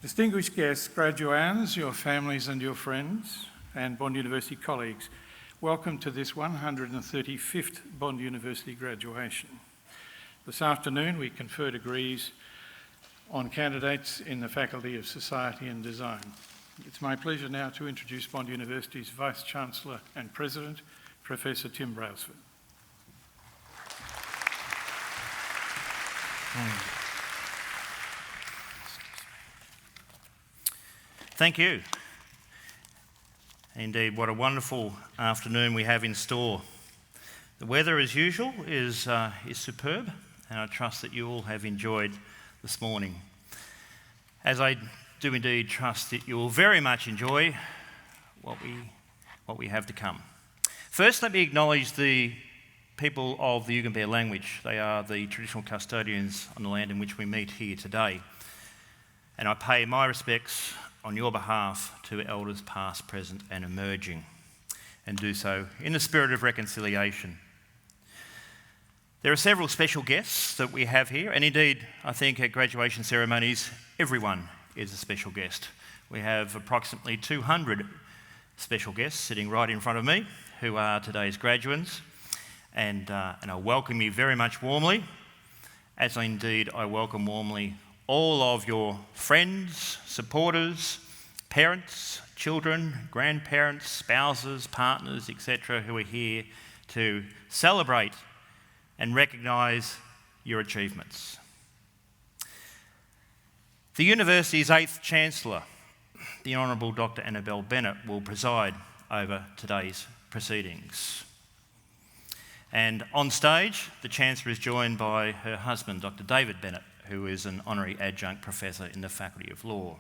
Distinguished guests, graduands, your families and your friends, and Bond University colleagues, welcome to this 135th Bond University graduation. This afternoon we confer degrees on candidates in the Faculty of Society and Design. It's my pleasure now to introduce Bond University's Vice-Chancellor and President, Professor Tim Brailsford. Thank you. Indeed, what a wonderful afternoon we have in store. The weather, as usual, is superb, and I trust that you all have enjoyed this morning. As I do indeed trust that you will very much enjoy what we have to come. First, let me acknowledge the people of the Yugambeh language. They are the traditional custodians on the land in which we meet here today. And I pay my respects on your behalf to elders past, present and emerging, and do so in the spirit of reconciliation. There are several special guests that we have here, and indeed I think at graduation ceremonies everyone is a special guest. We have approximately 200 special guests sitting right in front of me who are today's graduates, and I welcome you very much warmly, as indeed I welcome warmly all of your friends, supporters, parents, children, grandparents, spouses, partners, etc., who are here to celebrate and recognise your achievements. The University's 8th Chancellor, the Honourable Dr. Annabel Bennett, will preside over today's proceedings. And on stage, the Chancellor is joined by her husband, Dr. David Bennett, who is an honorary adjunct professor in the Faculty of Law.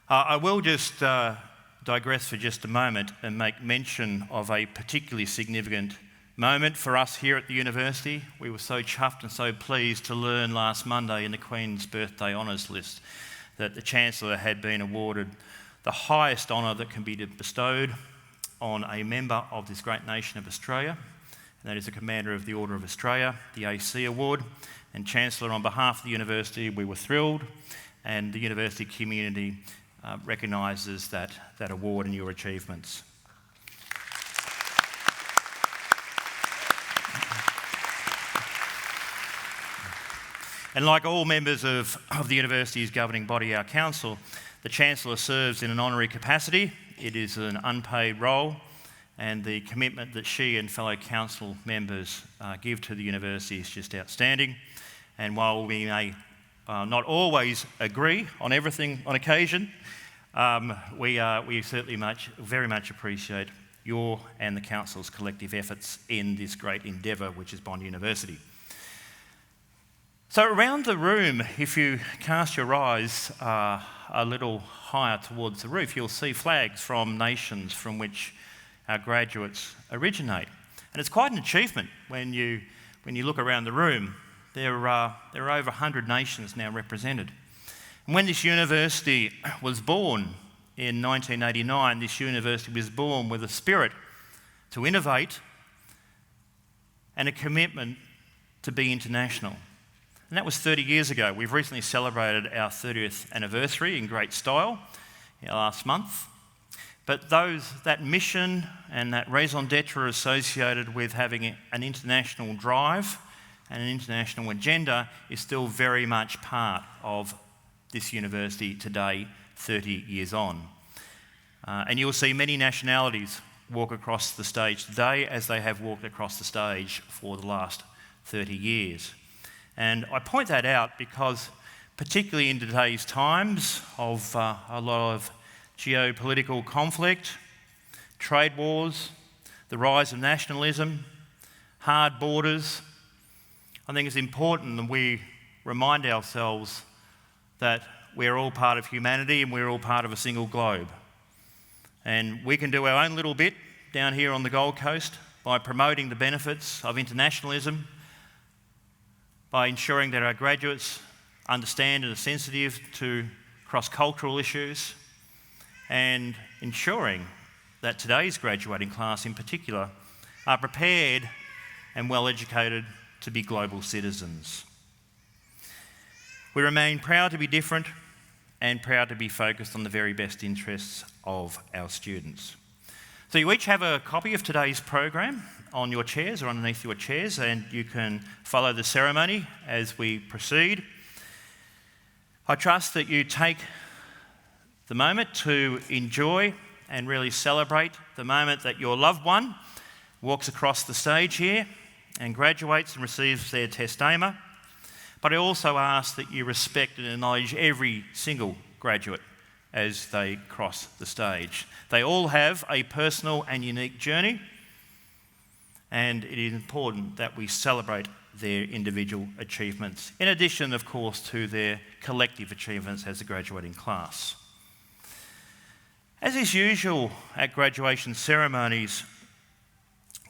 I will just digress for just a moment and make mention of a particularly significant moment for us here at the University. We were so chuffed and so pleased to learn last Monday in the Queen's Birthday Honours List that the Chancellor had been awarded the highest honour that can be bestowed on a member of this great nation of Australia, and that is the Commander of the Order of Australia, the AC Award. And Chancellor, on behalf of the University, we were thrilled, and the university community recognises that award and your achievements. And like all members of the university's governing body, our council, the Chancellor serves in an honorary capacity. It is an unpaid role, and the commitment that she and fellow council members give to the university is just outstanding. And while we may not always agree on everything on occasion, we certainly very much appreciate your and the council's collective efforts in this great endeavour, which is Bond University. So around the room, if you cast your eyes a little higher towards the roof, you'll see flags from nations from which our graduates originate. And it's quite an achievement when you look around the room. There are over 100 nations now represented. And when this university was born in 1989, this university was born with a spirit to innovate and a commitment to be international. And that was 30 years ago. We've recently celebrated our 30th anniversary in great style last month. But that mission and that raison d'etre associated with having an international drive and an international agenda is still very much part of this university today, 30 years on. And you'll see many nationalities walk across the stage today as they have walked across the stage for the last 30 years. And I point that out because, particularly in today's times of a lot of geopolitical conflict, trade wars, the rise of nationalism, hard borders, I think it's important that we remind ourselves that we're all part of humanity and we're all part of a single globe. And we can do our own little bit down here on the Gold Coast by promoting the benefits of internationalism, by ensuring that our graduates understand and are sensitive to cross-cultural issues, and ensuring that today's graduating class in particular are prepared and well educated to be global citizens. We remain proud to be different and proud to be focused on the very best interests of our students. So you each have a copy of today's program on your chairs or underneath your chairs, and you can follow the ceremony as we proceed. I trust that you take the moment to enjoy and really celebrate the moment that your loved one walks across the stage here and graduates and receives their testama. But I also ask that you respect and acknowledge every single graduate as they cross the stage. They all have a personal and unique journey, and it is important that we celebrate their individual achievements, in addition, of course, to their collective achievements as a graduating class. As is usual at graduation ceremonies,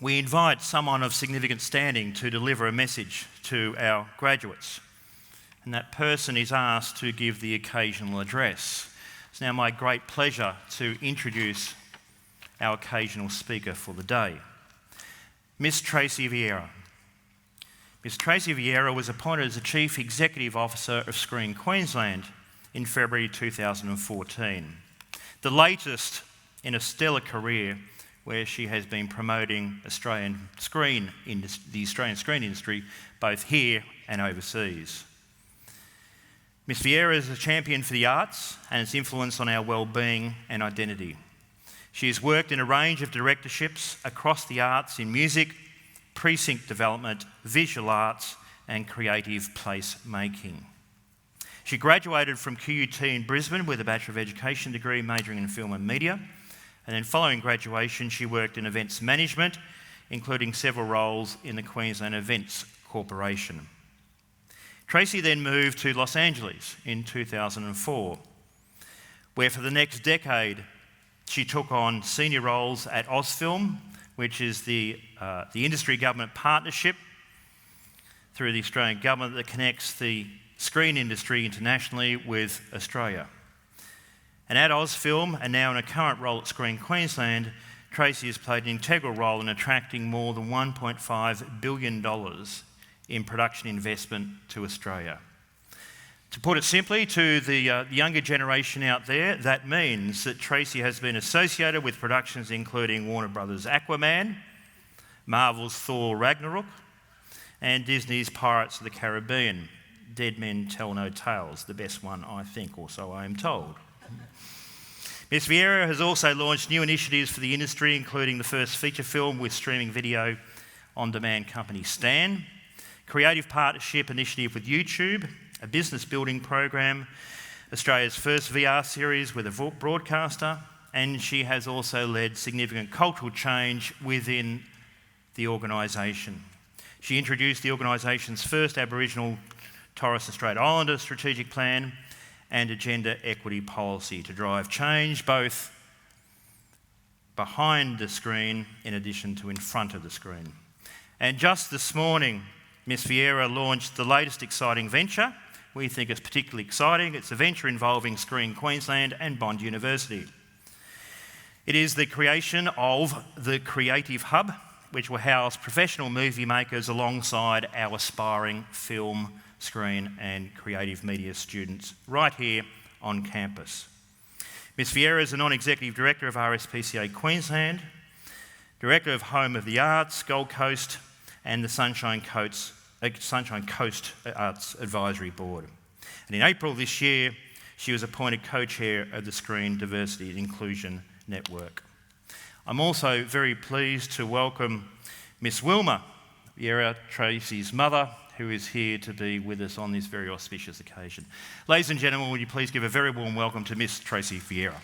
we invite someone of significant standing to deliver a message to our graduates, and that person is asked to give the occasional address. It's now my great pleasure to introduce our occasional speaker for the day, Miss Tracy Vieira. Miss Tracy Vieira was appointed as the Chief Executive Officer of Screen Queensland in February 2014, the latest in a stellar career where she has been promoting the Australian screen industry both here and overseas. Miss Vieira is a champion for the arts and its influence on our well-being and identity. She has worked in a range of directorships across the arts in music, precinct development, visual arts and creative placemaking. She graduated from QUT in Brisbane with a Bachelor of Education degree majoring in film and media, and then following graduation she worked in events management, including several roles in the Queensland Events Corporation. Tracy then moved to Los Angeles in 2004, where for the next decade she took on senior roles at Ozfilm, which is the industry government partnership through the Australian government that connects the screen industry internationally with Australia. And at Ozfilm, and now in a current role at Screen Queensland, Tracy has played an integral role in attracting more than $1.5 billion in production investment to Australia. To put it simply to the younger generation out there, that means that Tracy has been associated with productions including Warner Brothers' Aquaman, Marvel's Thor Ragnarok, and Disney's Pirates of the Caribbean. Dead Men Tell No Tales, the best one, I think, or so I am told. Ms. Vieira has also launched new initiatives for the industry, including the first feature film with streaming video on-demand company Stan, creative partnership initiative with YouTube, a business building program, Australia's first VR series with a broadcaster, and she has also led significant cultural change within the organisation. She introduced the organisation's first Aboriginal Torres and Strait Islander strategic plan and a gender equity policy to drive change both behind the screen in addition to in front of the screen. And just this morning, Ms. Vieira launched the latest exciting venture. We think it's particularly exciting. It's a venture involving Screen Queensland and Bond University. It is the creation of the Creative Hub, which will house professional movie makers alongside our aspiring film, screen and creative media students right here on campus. Ms. Vieira is a non-executive director of RSPCA Queensland, director of Home of the Arts, Gold Coast and the Sunshine Coast Arts Advisory Board. And in April this year, she was appointed co-chair of the Screen Diversity and Inclusion Network. I'm also very pleased to welcome Miss Wilma Vieira, Tracy's mother, who is here to be with us on this very auspicious occasion. Ladies and gentlemen, would you please give a very warm welcome to Miss Tracy Vieira.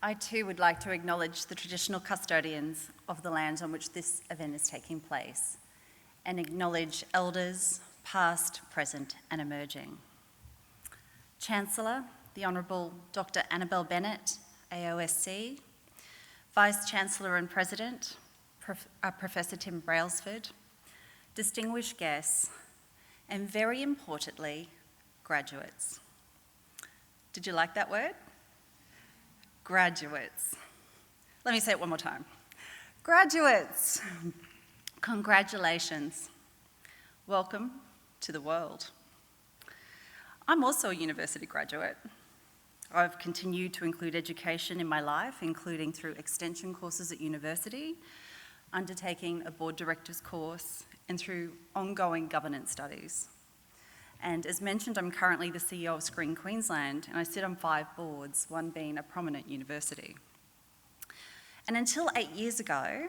I too would like to acknowledge the traditional custodians of the lands on which this event is taking place and acknowledge elders, past, present and emerging. Chancellor, the Honourable Dr. Annabel Bennett, AOSC, Vice-Chancellor and President, Professor Tim Brailsford, distinguished guests, and very importantly, graduates. Did you like that word? Graduates. Let me say it one more time. Graduates. Congratulations. Welcome to the world. I'm also a university graduate. I've continued to include education in my life, including through extension courses at university, undertaking a board director's course, and through ongoing governance studies. And as mentioned, I'm currently the CEO of Screen Queensland, and I sit on 5 boards, one being a prominent university. And until 8 years ago,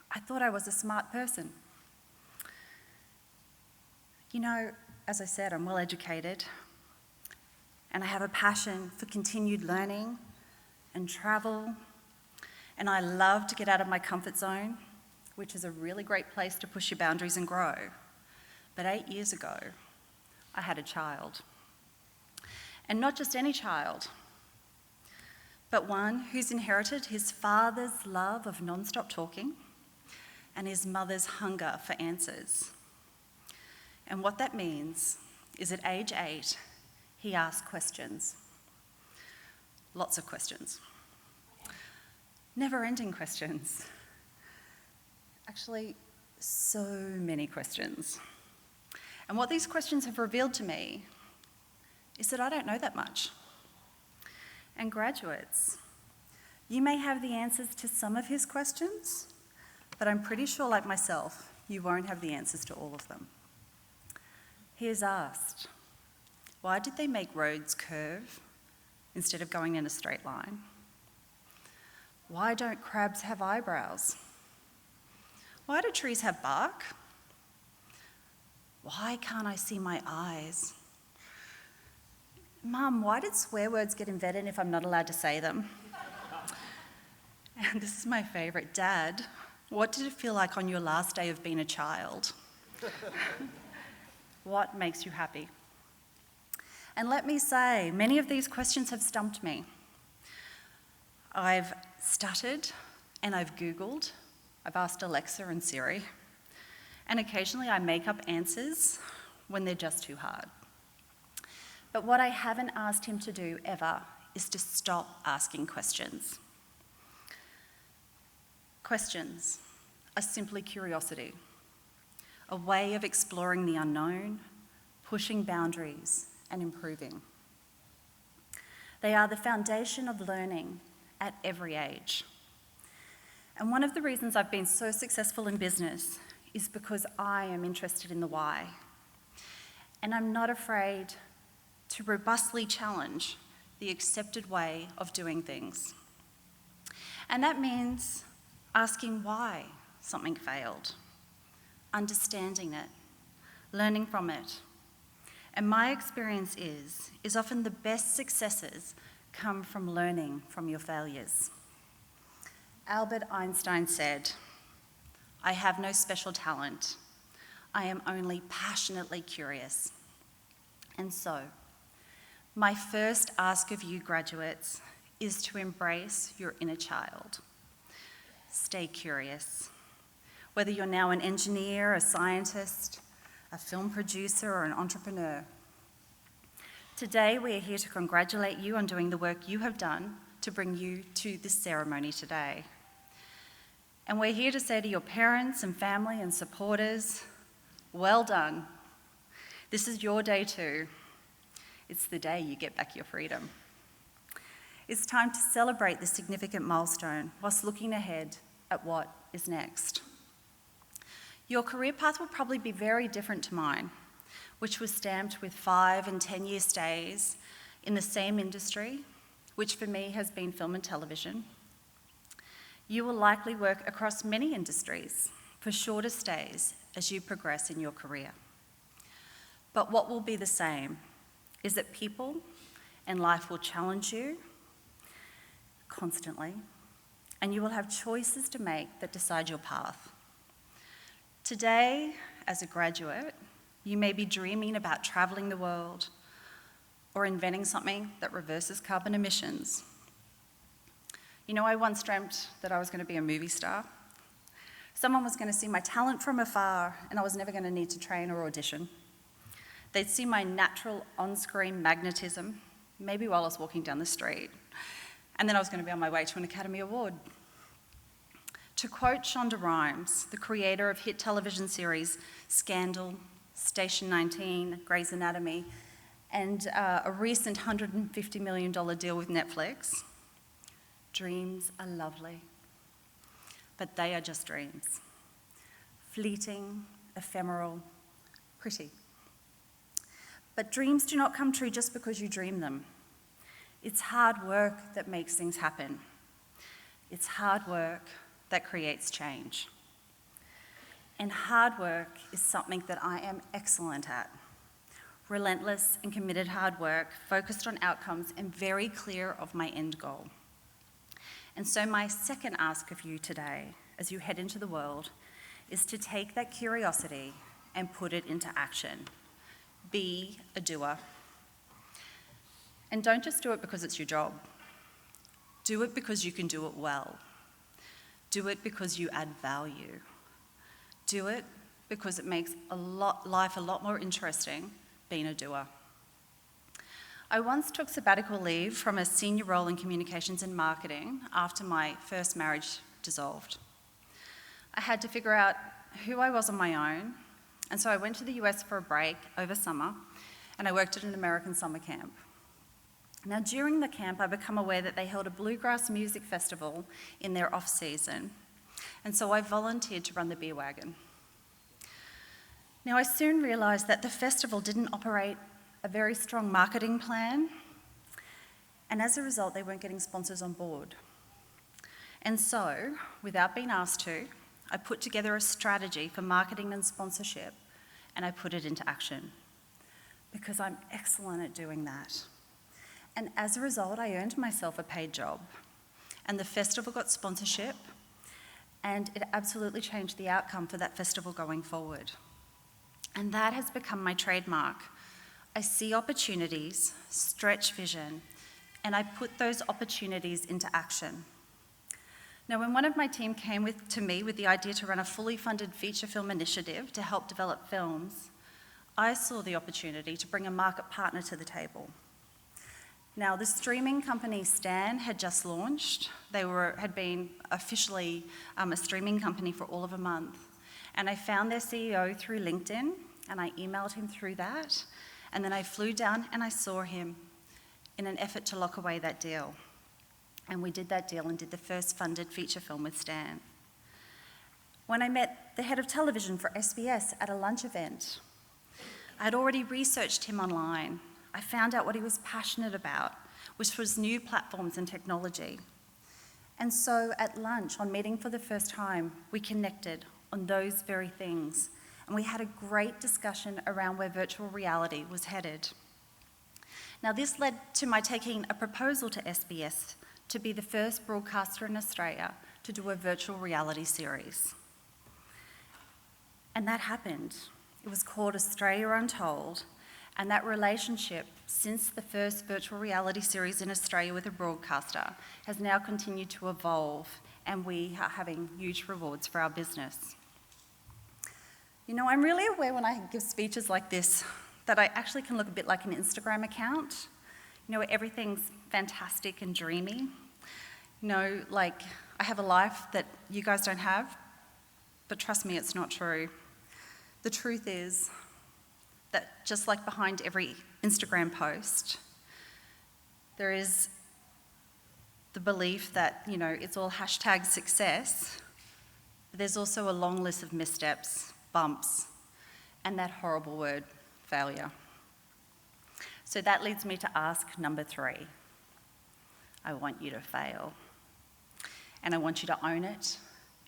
I thought I was a smart person. You know, as I said, I'm well educated, and I have a passion for continued learning and travel, and I love to get out of my comfort zone, which is a really great place to push your boundaries and grow. But 8 years ago, I had a child. And not just any child, but one who's inherited his father's love of non-stop talking and his mother's hunger for answers. And what that means is at age 8, he asked questions. Lots of questions. Never-ending questions. Actually, so many questions. And what these questions have revealed to me is that I don't know that much. And graduates, you may have the answers to some of his questions, but I'm pretty sure, like myself, you won't have the answers to all of them. He has asked, why did they make roads curve instead of going in a straight line? Why don't crabs have eyebrows? Why do trees have bark? Why can't I see my eyes? Mum, why did swear words get invented if I'm not allowed to say them? And this is my favourite. Dad, what did it feel like on your last day of being a child? What makes you happy? And let me say, many of these questions have stumped me. I've stuttered and I've Googled. I've asked Alexa and Siri. And occasionally I make up answers when they're just too hard. But what I haven't asked him to do ever is to stop asking questions. Questions are simply curiosity, a way of exploring the unknown, pushing boundaries, and improving. They are the foundation of learning at every age. And one of the reasons I've been so successful in business is because I am interested in the why. And I'm not afraid to robustly challenge the accepted way of doing things. And that means asking why something failed, understanding it, learning from it. And my experience is often the best successes come from learning from your failures. Albert Einstein said, "I have no special talent. I am only passionately curious." And so, my first ask of you graduates is to embrace your inner child. Stay curious. Whether you're now an engineer, a scientist, a film producer, or an entrepreneur. Today, we are here to congratulate you on doing the work you have done to bring you to this ceremony today. And we're here to say to your parents and family and supporters, well done. This is your day too. It's the day you get back your freedom. It's time to celebrate this significant milestone whilst looking ahead at what is next. Your career path will probably be very different to mine, which was stamped with 5 and 10-year stays in the same industry, which for me has been film and television. You will likely work across many industries for shorter stays as you progress in your career. But what will be the same is that people and life will challenge you constantly, and you will have choices to make that decide your path. Today, as a graduate, you may be dreaming about travelling the world or inventing something that reverses carbon emissions. You know, I once dreamt that I was going to be a movie star. Someone was going to see my talent from afar, and I was never going to need to train or audition. They'd see my natural on-screen magnetism, maybe while I was walking down the street, and then I was going to be on my way to an Academy Award. To quote Shonda Rhimes, the creator of hit television series Scandal, Station 19, Grey's Anatomy, and a recent $150 million deal with Netflix, dreams are lovely, but they are just dreams. Fleeting, ephemeral, pretty. But dreams do not come true just because you dream them. It's hard work that makes things happen. It's hard work that creates change. And hard work is something that I am excellent at. Relentless and committed hard work, focused on outcomes and very clear of my end goal. And so my second ask of you today, as you head into the world, is to take that curiosity and put it into action. Be a doer. And don't just do it because it's your job. Do it because you can do it well. Do it because you add value. Do it because it makes life a lot more interesting being a doer. I once took sabbatical leave from a senior role in communications and marketing after my first marriage dissolved. I had to figure out who I was on my own, and so I went to the US for a break over summer, and I worked at an American summer camp. Now, during the camp, I became aware that they held a bluegrass music festival in their off-season, and so I volunteered to run the beer wagon. Now, I soon realised that the festival didn't operate a very strong marketing plan, and as a result, they weren't getting sponsors on board. And so, without being asked to, I put together a strategy for marketing and sponsorship, and I put it into action, because I'm excellent at doing that. And as a result, I earned myself a paid job, and the festival got sponsorship, and it absolutely changed the outcome for that festival going forward. And that has become my trademark. I see opportunities, stretch vision, and I put those opportunities into action. Now, when one of my team came to me with the idea to run a fully funded feature film initiative to help develop films, I saw the opportunity to bring a market partner to the table. Now, the streaming company Stan had just launched. They had been officially a streaming company for all of a month. And I found their CEO through LinkedIn, and I emailed him through that. And then I flew down and I saw him in an effort to lock away that deal. And we did that deal and did the first funded feature film with Stan. When I met the head of television for SBS at a lunch event, I had already researched him online. I found out what he was passionate about, which was new platforms and technology. And so at lunch, on meeting for the first time, we connected on those very things. And we had a great discussion around where virtual reality was headed. Now, this led to my taking a proposal to SBS to be the first broadcaster in Australia to do a virtual reality series. And that happened. It was called Australia Untold. And that relationship, since the first virtual reality series in Australia with a broadcaster, has now continued to evolve, and we are having huge rewards for our business. You know, I'm really aware when I give speeches like this that I actually can look a bit like an Instagram account, you know, where everything's fantastic and dreamy. You know, like, I have a life that you guys don't have, but trust me, it's not true. The truth is that just like behind every Instagram post, there is the belief that, you know, it's all hashtag success, but there's also a long list of missteps, bumps, and that horrible word, failure. So that leads me to ask number 3. I want you to fail. And I want you to own it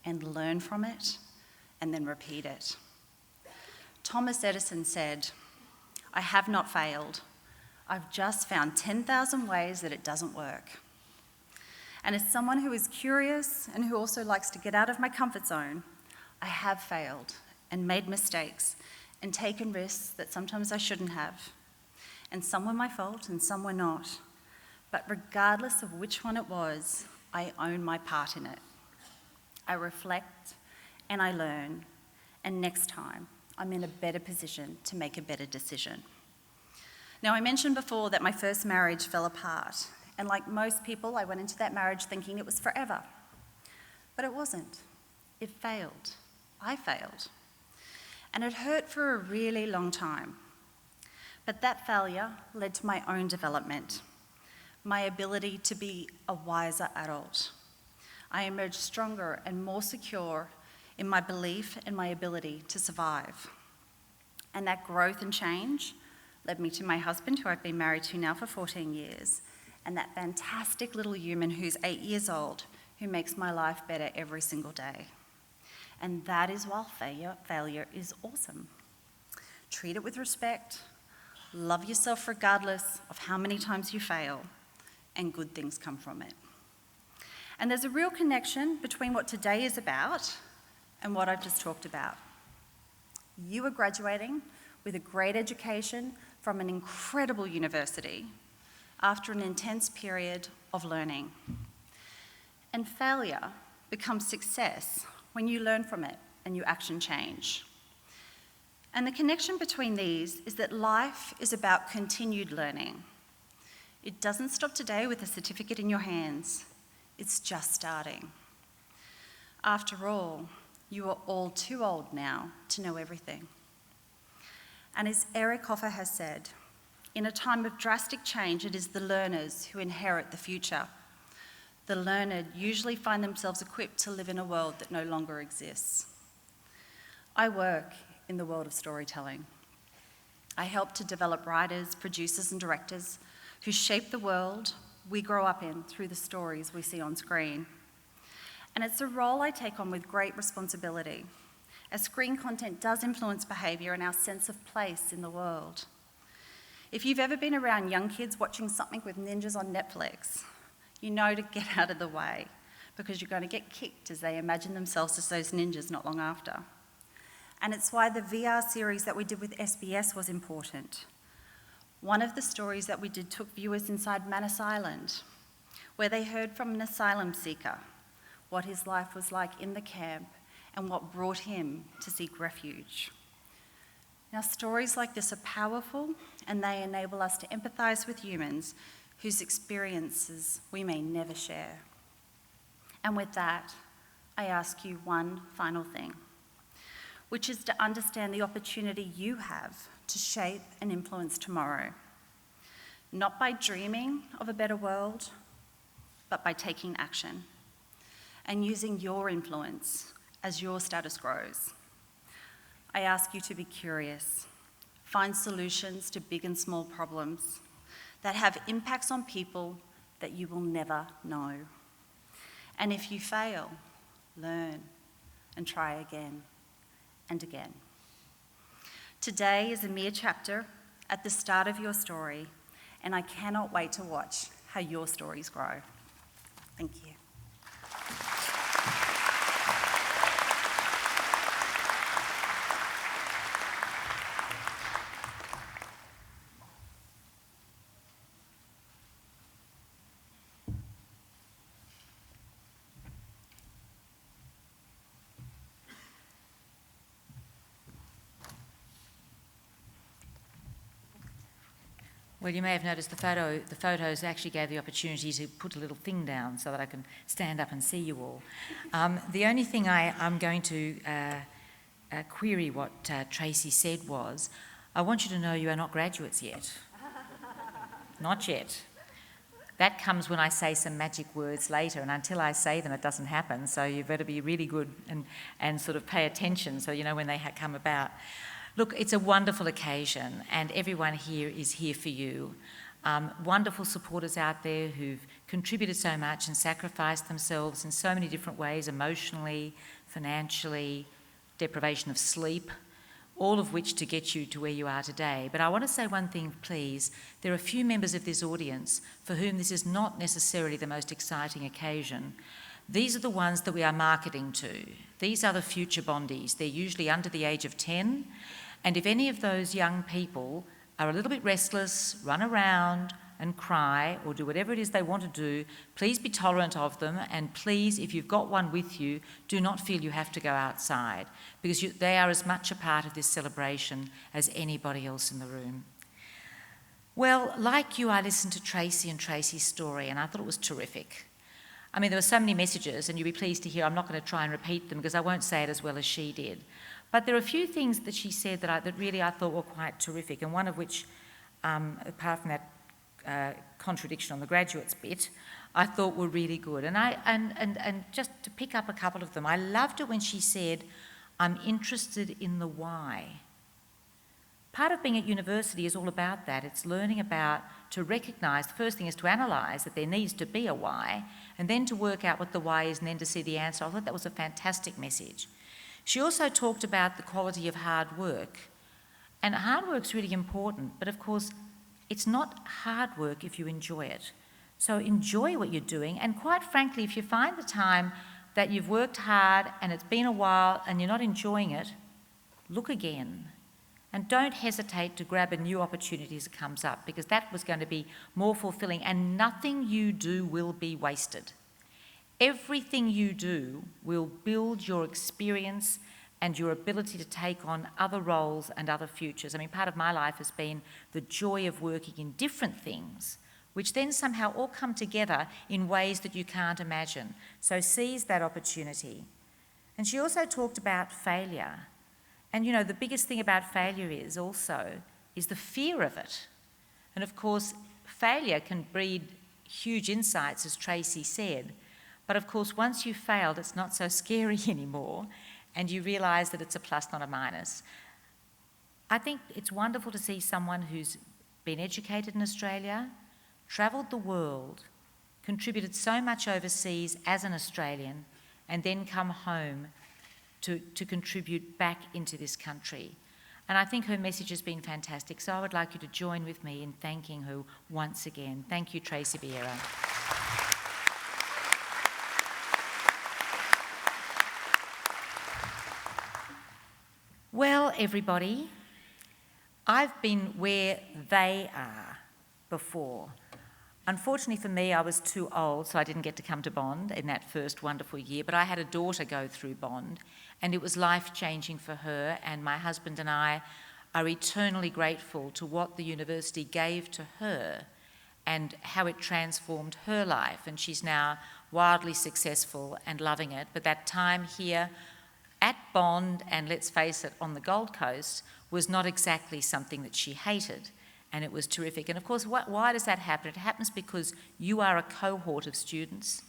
and learn from it and then repeat it. Thomas Edison said, "I have not failed. I've just found 10,000 ways that it doesn't work." And as someone who is curious and who also likes to get out of my comfort zone, I have failed and made mistakes and taken risks that sometimes I shouldn't have. And some were my fault and some were not. But regardless of which one it was, I own my part in it. I reflect and I learn, and next time I'm in a better position to make a better decision. Now, I mentioned before that my first marriage fell apart, and like most people, I went into that marriage thinking it was forever. But it wasn't. It failed. I failed. And it hurt for a really long time. But that failure led to my own development, my ability to be a wiser adult. I emerged stronger and more secure in my belief and my ability to survive. And that growth and change led me to my husband, who I've been married to now for 14 years, and that fantastic little human who's 8 years old, who makes my life better every single day. And that is why failure is awesome. Treat it with respect, love yourself regardless of how many times you fail, and good things come from it. And there's a real connection between what today is about and what I've just talked about. You are graduating with a great education from an incredible university after an intense period of learning. And failure becomes success when you learn from it and you action change. And the connection between these is that life is about continued learning. It doesn't stop today with a certificate in your hands. It's just starting. After all, you are all too old now to know everything. And as Eric Hoffer has said, in a time of drastic change, it is the learners who inherit the future. The learned usually find themselves equipped to live in a world that no longer exists. I work in the world of storytelling. I help to develop writers, producers, and directors who shape the world we grow up in through the stories we see on screen. And it's a role I take on with great responsibility, as screen content does influence behaviour and our sense of place in the world. If you've ever been around young kids watching something with ninjas on Netflix, you know to get out of the way, because you're going to get kicked as they imagine themselves as those ninjas not long after. And it's why the VR series that we did with SBS was important. One of the stories that we did took viewers inside Manus Island, where they heard from an asylum seeker what his life was like in the camp and what brought him to seek refuge. Now, stories like this are powerful, and they enable us to empathise with humans whose experiences we may never share. And with that, I ask you one final thing, which is to understand the opportunity you have to shape and influence tomorrow, not by dreaming of a better world, but by taking action and using your influence as your status grows. I ask you to be curious, find solutions to big and small problems that have impacts on people that you will never know. And if you fail, learn and try again and again. Today is a mere chapter at the start of your story, and I cannot wait to watch how your stories grow. Thank you. Well, you may have noticed the photos actually gave the opportunity to put a little thing down so that I can stand up and see you all. The only thing I'm going to query what Tracy said was, I want you to know you are not graduates yet. Not yet. That comes when I say some magic words later, and until I say them, it doesn't happen, so you better be really good and sort of pay attention so you know when they come about. Look, it's a wonderful occasion, and everyone here is here for you. Wonderful supporters out there who've contributed so much and sacrificed themselves in so many different ways, emotionally, financially, deprivation of sleep, all of which to get you to where you are today. But I want to say one thing, please. There are a few members of this audience for whom this is not necessarily the most exciting occasion. These are the ones that we are marketing to. These are the future bondies. They're usually under the age of 10. And if any of those young people are a little bit restless, run around and cry or do whatever it is they want to do, please be tolerant of them, and please, if you've got one with you, do not feel you have to go outside, because they are as much a part of this celebration as anybody else in the room. Well, like you, I listened to Tracy and Tracy's story, and I thought it was terrific. I mean, there were so many messages, and you'll be pleased to hear I'm not going to try and repeat them because I won't say it as well as she did. But there are a few things that she said that really I thought were quite terrific, and one of which, apart from that contradiction on the graduates bit, I thought were really good. And just to pick up a couple of them, I loved it when she said, "I'm interested in the why." Part of being at university is all about that. It's learning about, to recognise, the first thing is to analyse that there needs to be a why, and then to work out what the why is, and then to see the answer. I thought that was a fantastic message. She also talked about the quality of hard work. And hard work's really important, but of course, it's not hard work if you enjoy it. So enjoy what you're doing, and quite frankly, if you find the time that you've worked hard and it's been a while and you're not enjoying it, look again. And don't hesitate to grab a new opportunity as it comes up, because that was going to be more fulfilling, and nothing you do will be wasted. Everything you do will build your experience and your ability to take on other roles and other futures. I mean, part of my life has been the joy of working in different things, which then somehow all come together in ways that you can't imagine. So seize that opportunity. And she also talked about failure. And you know, the biggest thing about failure is the fear of it. And of course, failure can breed huge insights, as Tracy said. But of course, once you've failed, it's not so scary anymore, and you realise that it's a plus, not a minus. I think it's wonderful to see someone who's been educated in Australia, travelled the world, contributed so much overseas as an Australian, and then come home to contribute back into this country. And I think her message has been fantastic, so I would like you to join with me in thanking her once again. Thank you, Tracy Vieira. Well, everybody, I've been where they are before. Unfortunately for me, I was too old, so I didn't get to come to Bond in that first wonderful year, but I had a daughter go through Bond, and it was life-changing for her, and my husband and I are eternally grateful to what the university gave to her and how it transformed her life, and she's now wildly successful and loving it. But that time here at Bond, and let's face it, on the Gold Coast, was not exactly something that she hated. And it was terrific. And of course, why does that happen? It happens because you are a cohort of students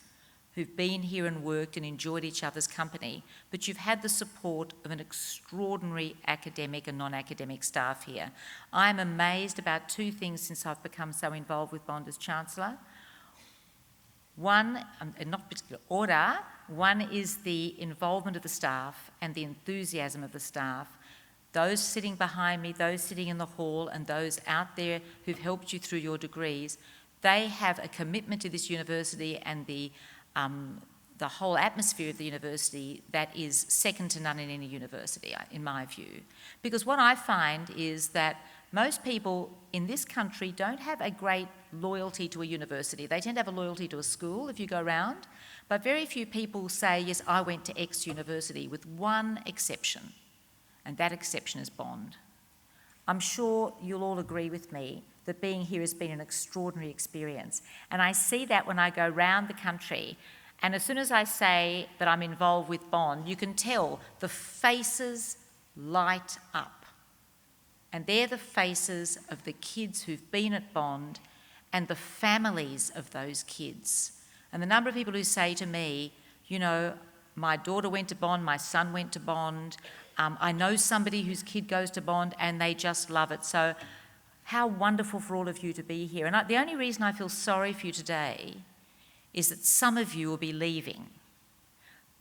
who've been here and worked and enjoyed each other's company, but you've had the support of an extraordinary academic and non-academic staff here. I'm amazed about two things since I've become so involved with Bond as Chancellor. One, in not particular order, one is the involvement of the staff and the enthusiasm of the staff. Those sitting behind me, those sitting in the hall, and those out there who've helped you through your degrees, they have a commitment to this university and the whole atmosphere of the university that is second to none in any university, in my view. Because what I find is that most people in this country don't have a great loyalty to a university. They tend to have a loyalty to a school if you go around, but very few people say, yes, I went to X university, with one exception. And that exception is Bond. I'm sure you'll all agree with me that being here has been an extraordinary experience. And I see that when I go round the country, and as soon as I say that I'm involved with Bond, you can tell the faces light up. And they're the faces of the kids who've been at Bond and the families of those kids. And the number of people who say to me, you know, my daughter went to Bond, my son went to Bond, I know somebody whose kid goes to Bond and they just love it. So how wonderful for all of you to be here. And the only reason I feel sorry for you today is that some of you will be leaving.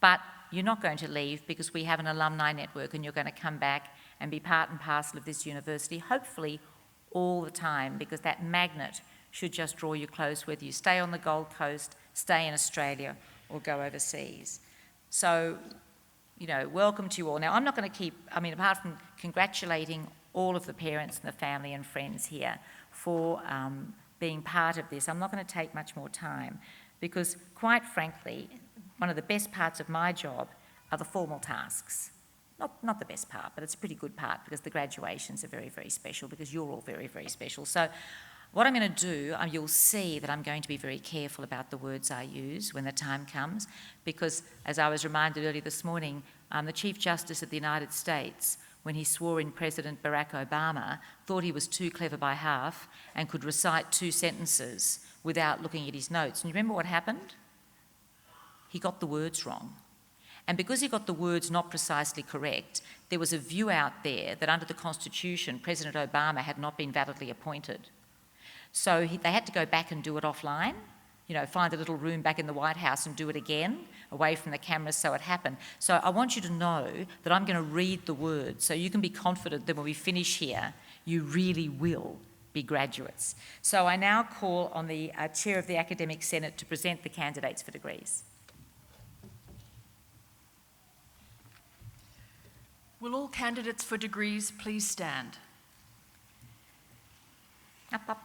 But you're not going to leave because we have an alumni network and you're going to come back and be part and parcel of this university, hopefully all the time, because that magnet should just draw you close, whether you stay on the Gold Coast, stay in Australia, or go overseas. So, you know, welcome to you all. Now, I'm not going to apart from congratulating all of the parents and the family and friends here for being part of this, I'm not going to take much more time because, quite frankly, one of the best parts of my job are the formal tasks. Not the best part, but it's a pretty good part because the graduations are very, very special because you're all very, very special. So What I'm going to do, you'll see that I'm going to be very careful about the words I use when the time comes, because as I was reminded earlier this morning, the Chief Justice of the United States, when he swore in President Barack Obama, thought he was too clever by half and could recite 2 sentences without looking at his notes. And you remember what happened? He got the words wrong. And because he got the words not precisely correct, there was a view out there that under the Constitution, President Obama had not been validly appointed. So they had to go back and do it offline, find a little room back in the White House and do it again, away from the cameras, so it happened. So I want you to know that I'm going to read the words, so you can be confident that when we finish here, you really will be graduates. So I now call on the Chair of the Academic Senate to present the candidates for degrees. Will all candidates for degrees please stand? Up.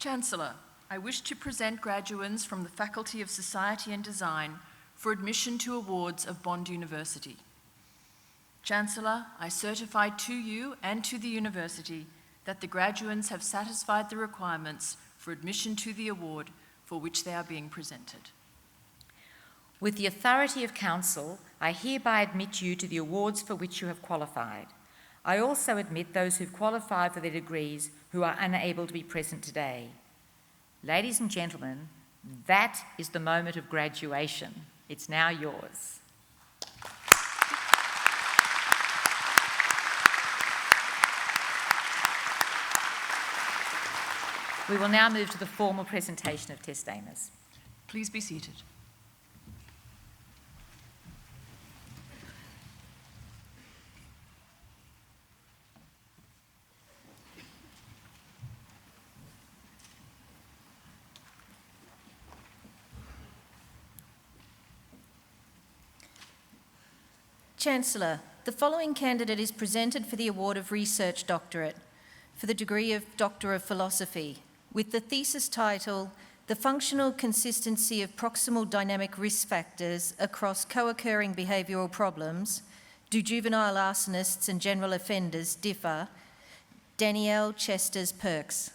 Chancellor, I wish to present graduands from the Faculty of Society and Design for admission to awards of Bond University. Chancellor, I certify to you and to the university that the graduands have satisfied the requirements for admission to the award for which they are being presented. With the authority of Council, I hereby admit you to the awards for which you have qualified. I also admit those who've qualified for their degrees who are unable to be present today. Ladies and gentlemen, that is the moment of graduation. It's now yours. We will now move to the formal presentation of testamers. Please be seated. Chancellor, the following candidate is presented for the award of Research Doctorate for the degree of Doctor of Philosophy with the thesis title, The Functional Consistency of Proximal Dynamic Risk Factors Across Co-Occurring Behavioural Problems, Do Juvenile Arsonists and General Offenders Differ? Danielle Chesters-Perks.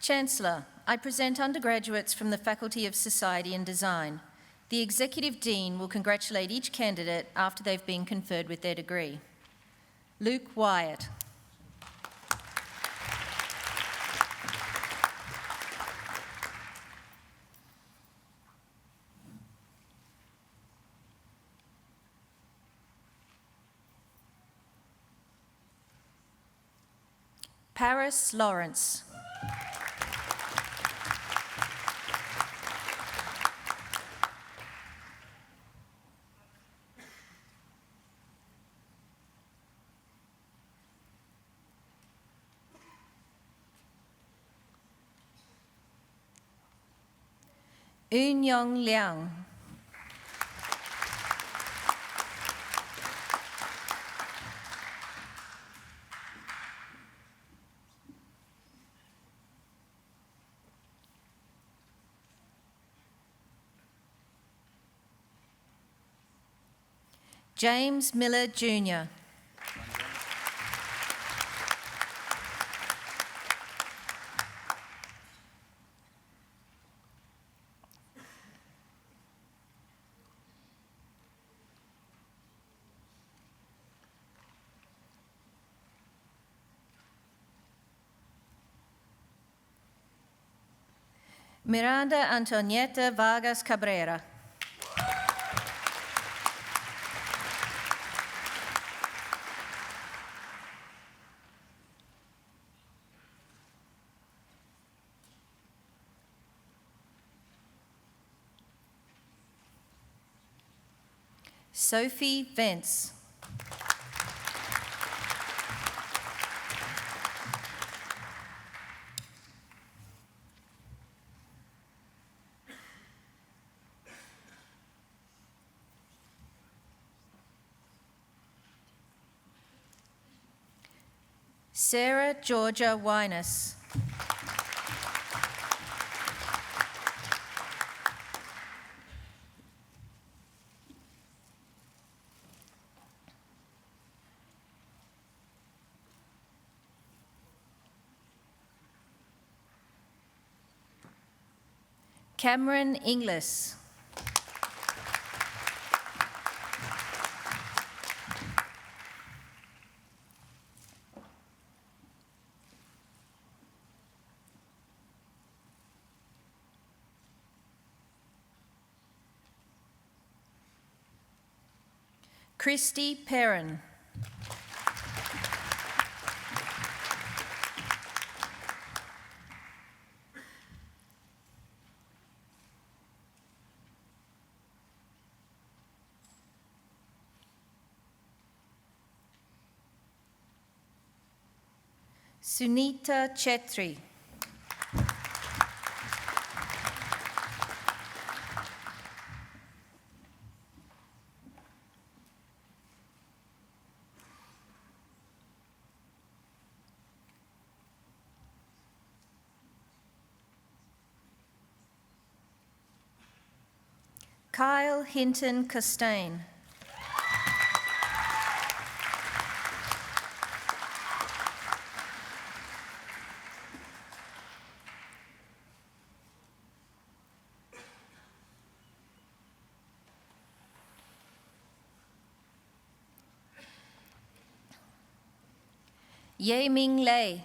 Chancellor, I present undergraduates from the Faculty of Society and Design. The Executive Dean will congratulate each candidate after they've been conferred with their degree. Luke Wyatt. Paris Lawrence. Eun Yong Liang. James Miller Jr. Miranda Antonieta Vargas Cabrera. Sophie Vance. Sarah Georgia Winus. Cameron Inglis. Christy Perrin. Sunita Chetri. Kyle Hinton Costain. Ye Ming Lei.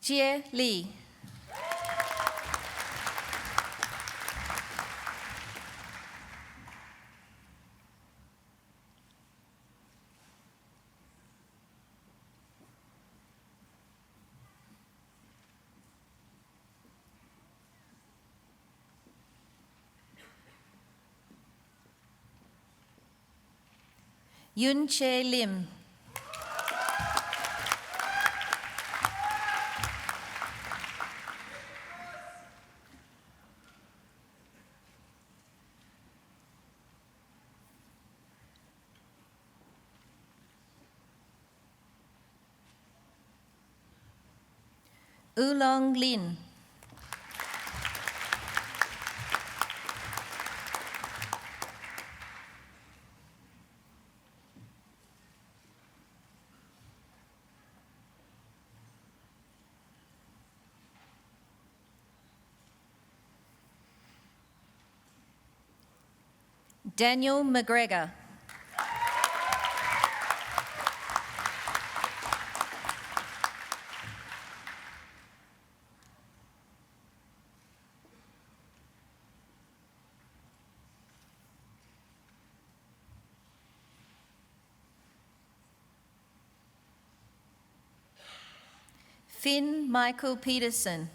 Jie Li. Yun Che Lim. Oolong Lin. Daniel McGregor. Finn Michael Peterson.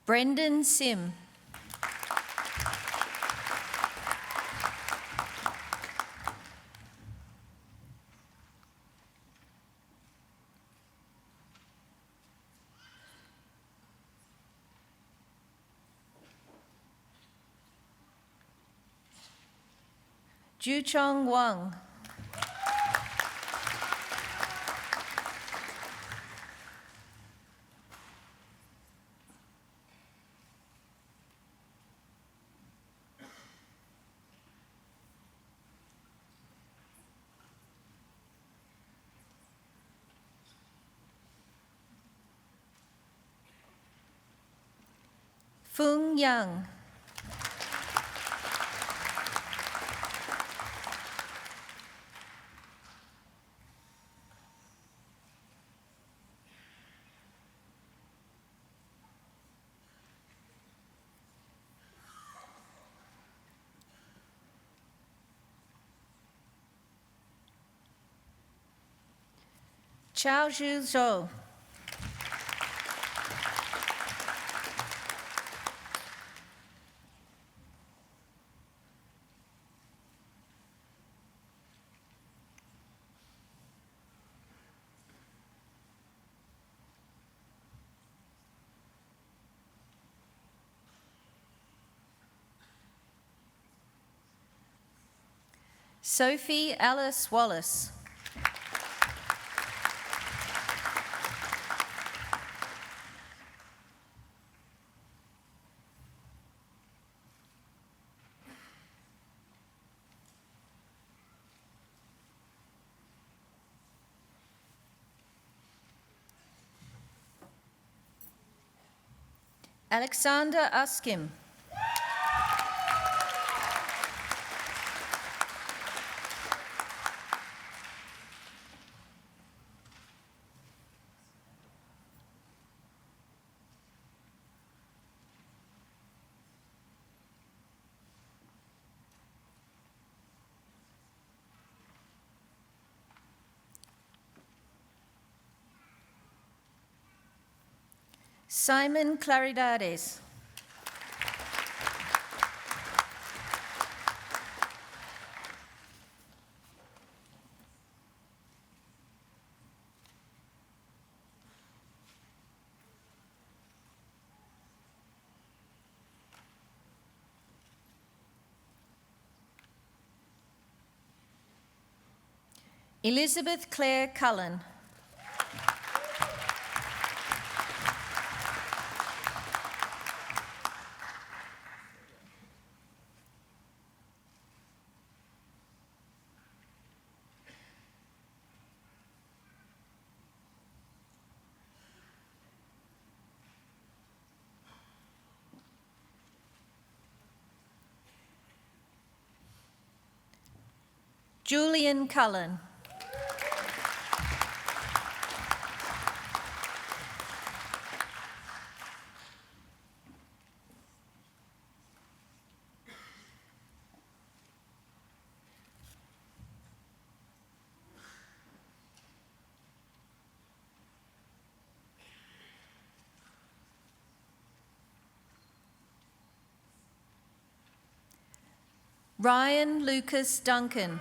Brendan Sim. Juchong Wang. Fung Yang. Chao Zhu Zhou. Sophie Alice Wallace. Alexander Uskim. Simon Claridades. Elizabeth Clare Cullen. Julian Cullen. Ryan Lucas Duncan.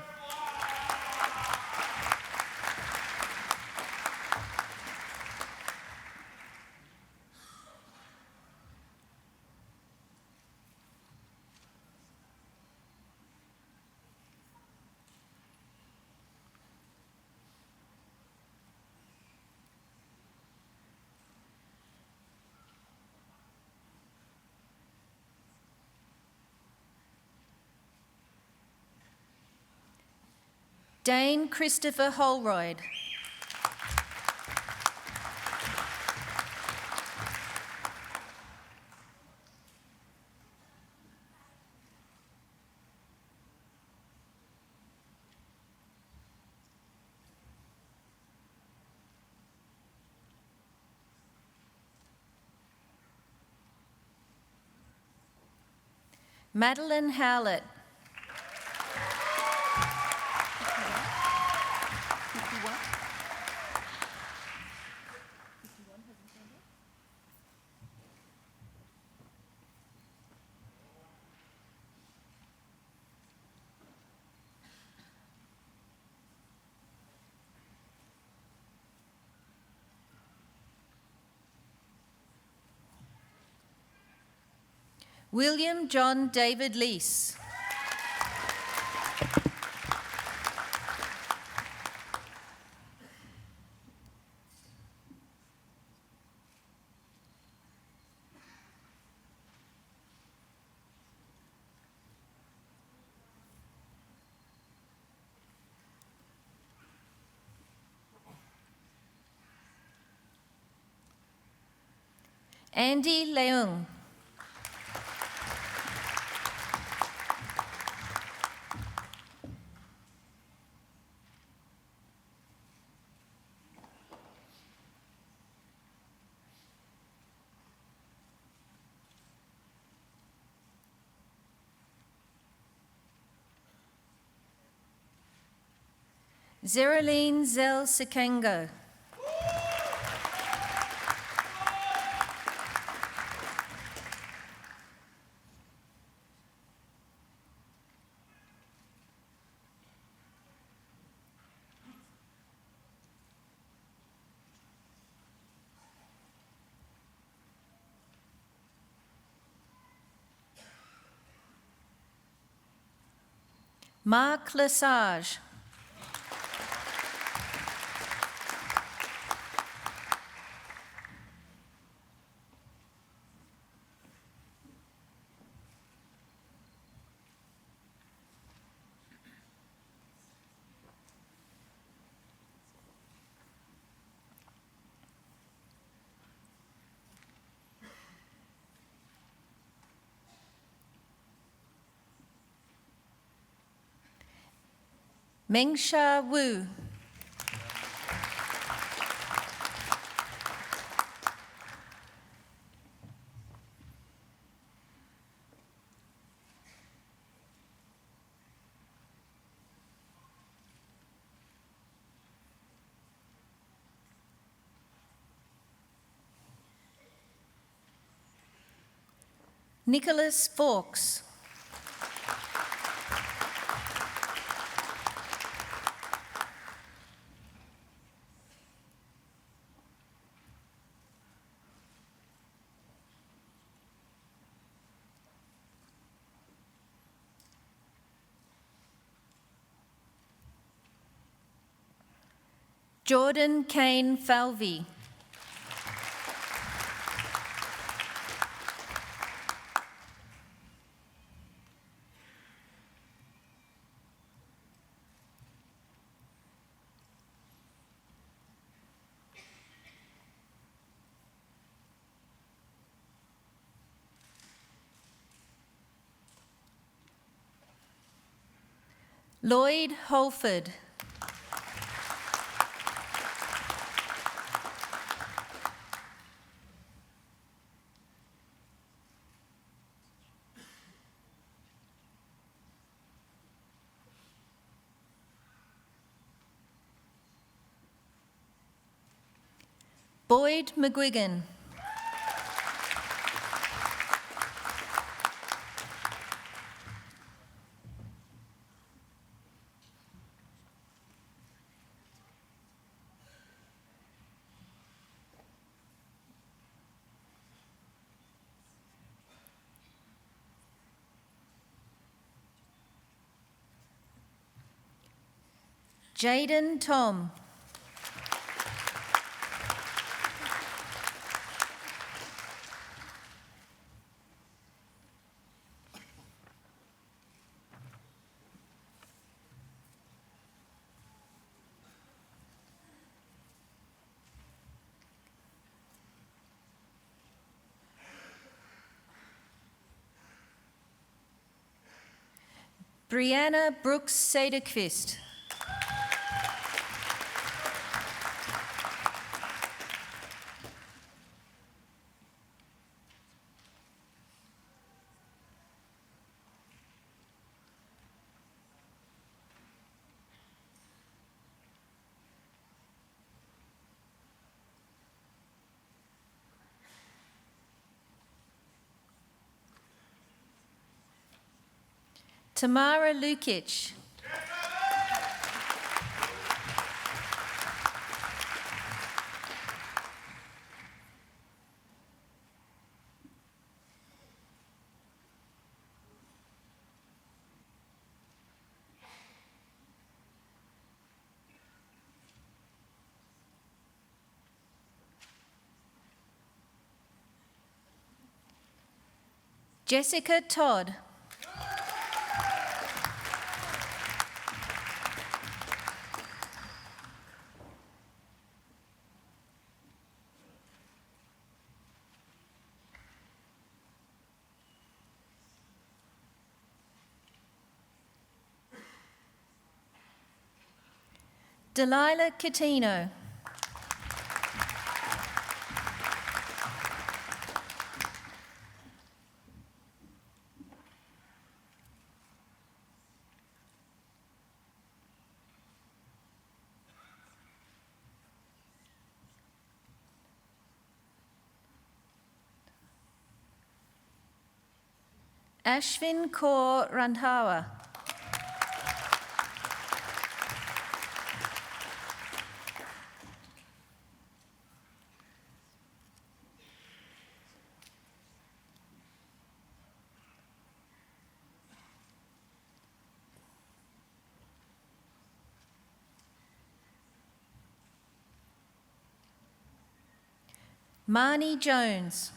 Dane Christopher Holroyd. Madeline Howlett. William John David Lease. Andy Leung. Zeroline Zel Sekengo. Mark Lesage. Mengsha Wu. Nicholas Fawkes. Jordan Kane Falvey. Lloyd Holford. Boyd McGuigan. Jaden Tom. Brianna Brooks Sederqvist. Tamara Lukic. Jessica Todd. Delilah Catino. Ashvin Kaur Randhawa. Marnie Jones.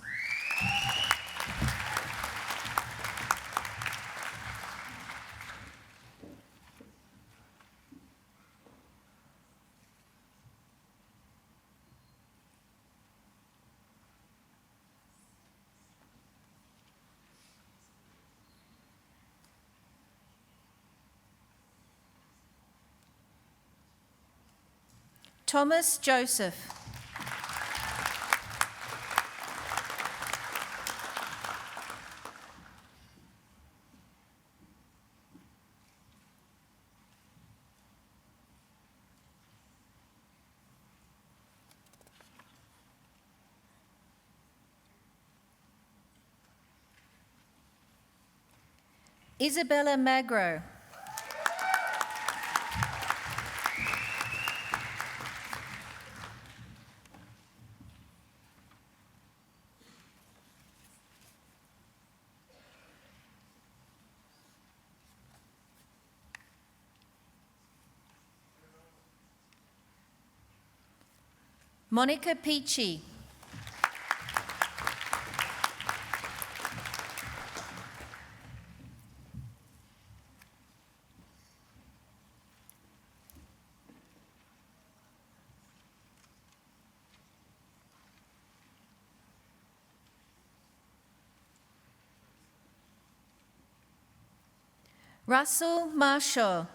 Thomas Joseph. Isabella Magro. Monica Peachy. Russell Marshall.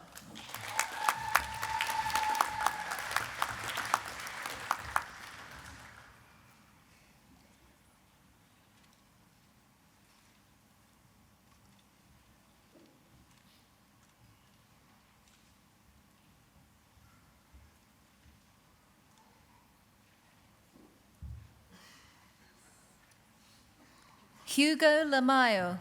Hugo Lamayo.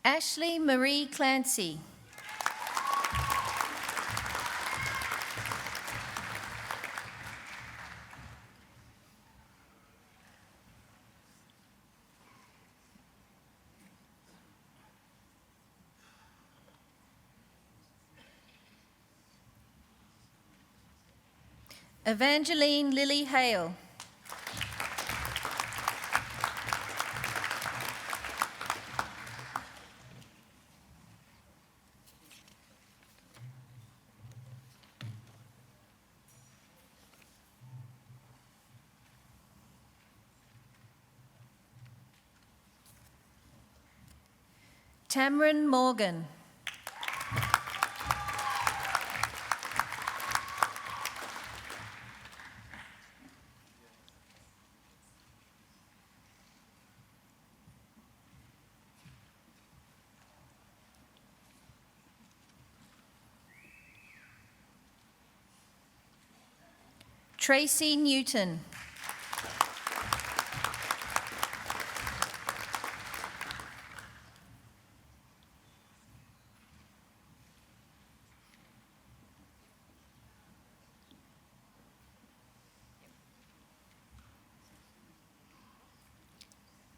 Ashley Marie Clancy. Evangeline Lily Hale. Tamron Morgan. Tracy Newton.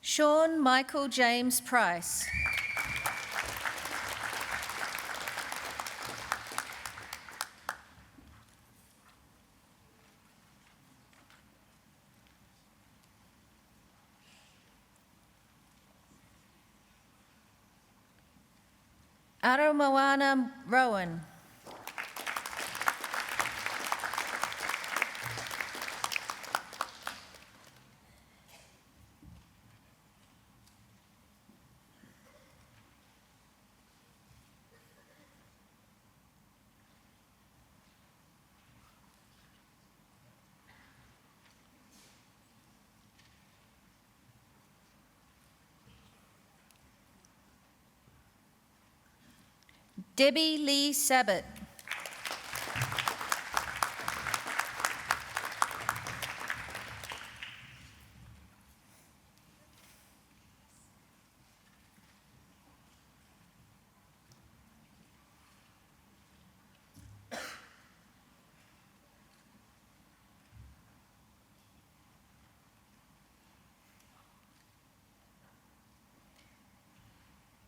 Sean Michael James Price. Aramoana Rowan. Debbie Lee Sabat.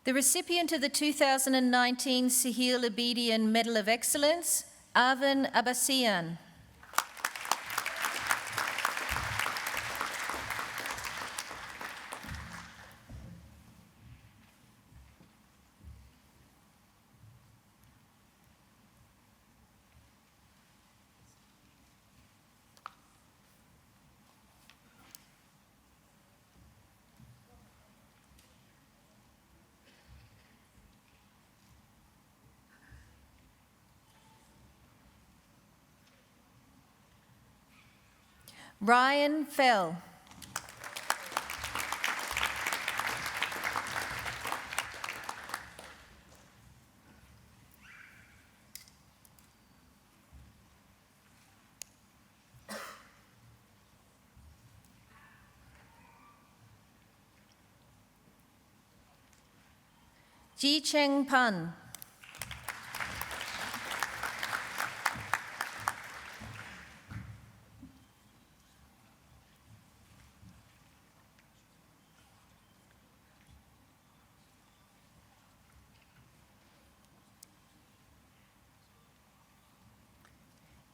The recipient of the 2019 Sahil Abedian Medal of Excellence, Arvin Abbasian. Ryan Fell. Ji Cheng Pan.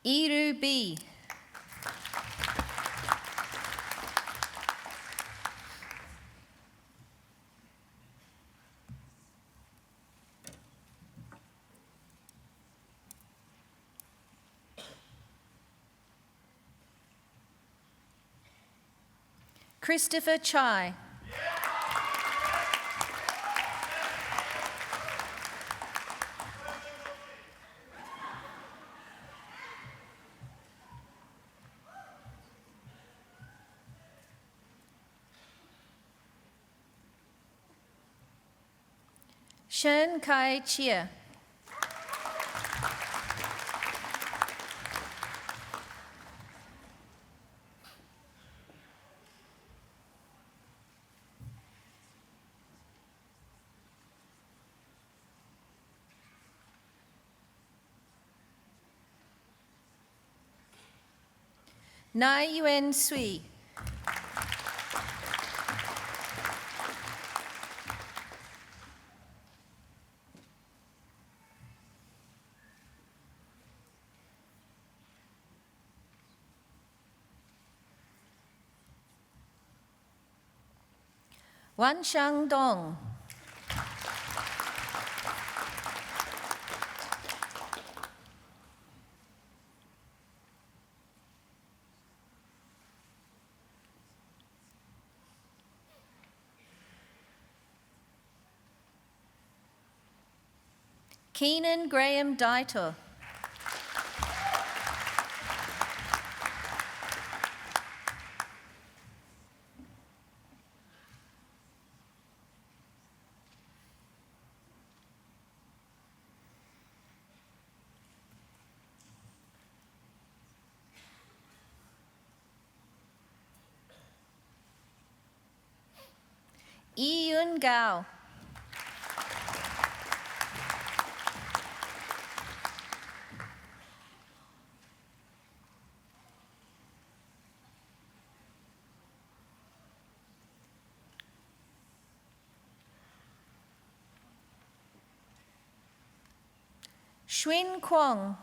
Iru B. Christopher Chai. Shen Kai Chia. Nai Yuen Sui. Wan Shang Dong. Keenan Graham Dieter. Yi Yun Gao. Xuan Kwong.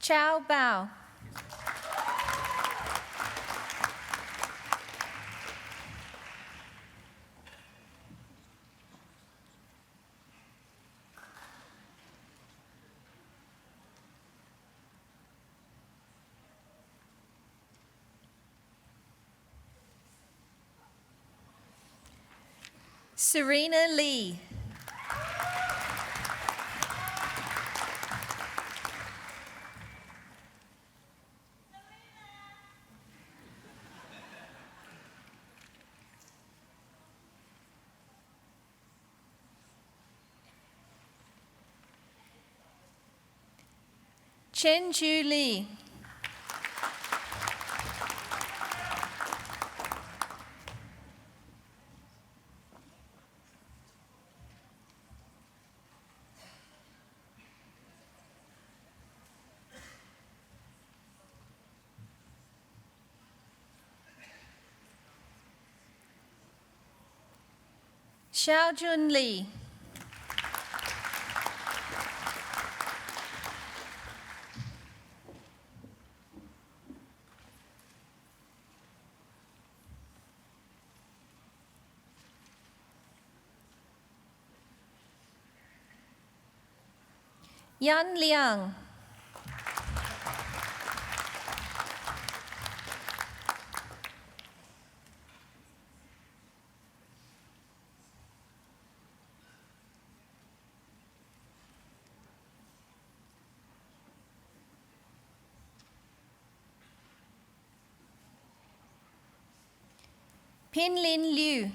Chow Bao. Serena Lee. Chen Ju Lee. Xiao Jun Lee. Yan Liang. Pinlin Liu.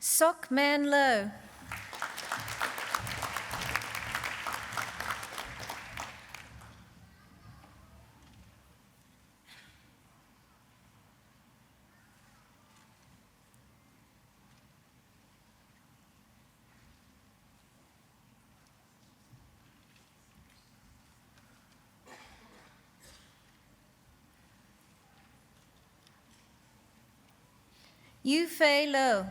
Sok Man Lo. Yu Fei Lo.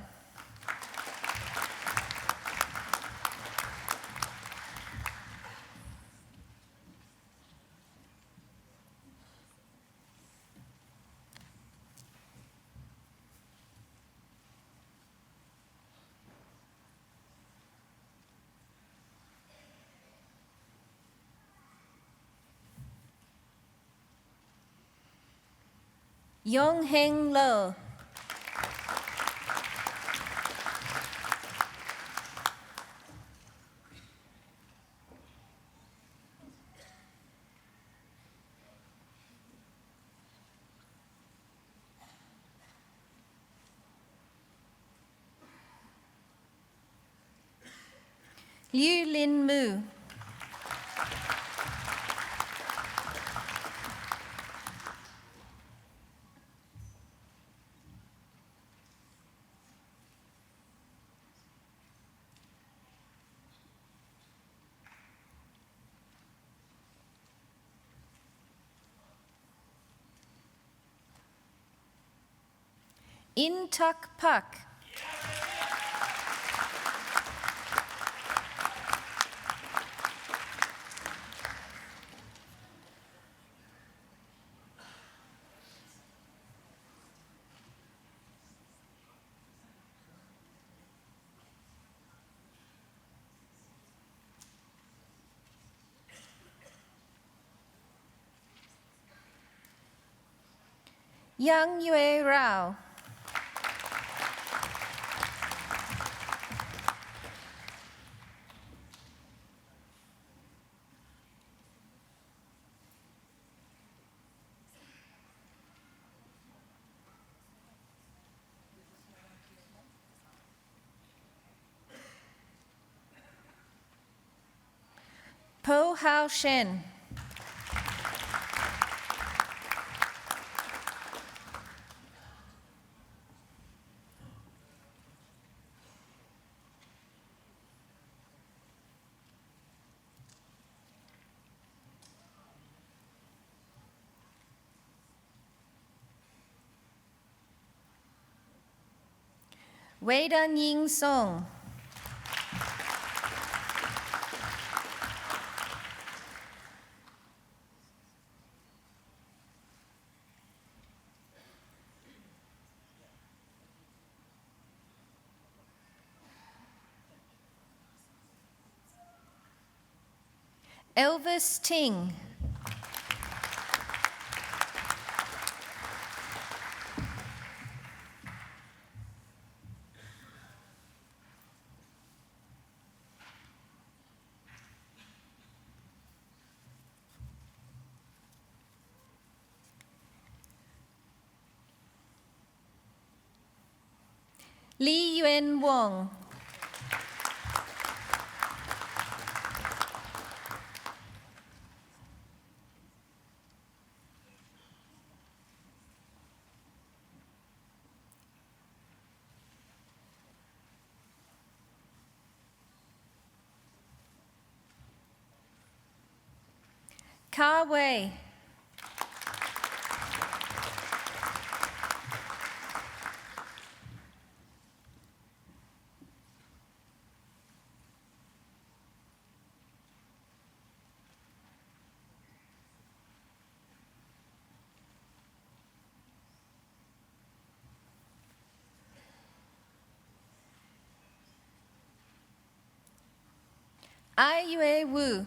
Yong Heng Lo. Liu Lin Mu. In Tuk Pak. Yang Yue Rao. Po Hao Shen. Wei Dan Ying Song. Elvis Ting. Li Yuan Wong. Ka Wei. Ai Yue Wu.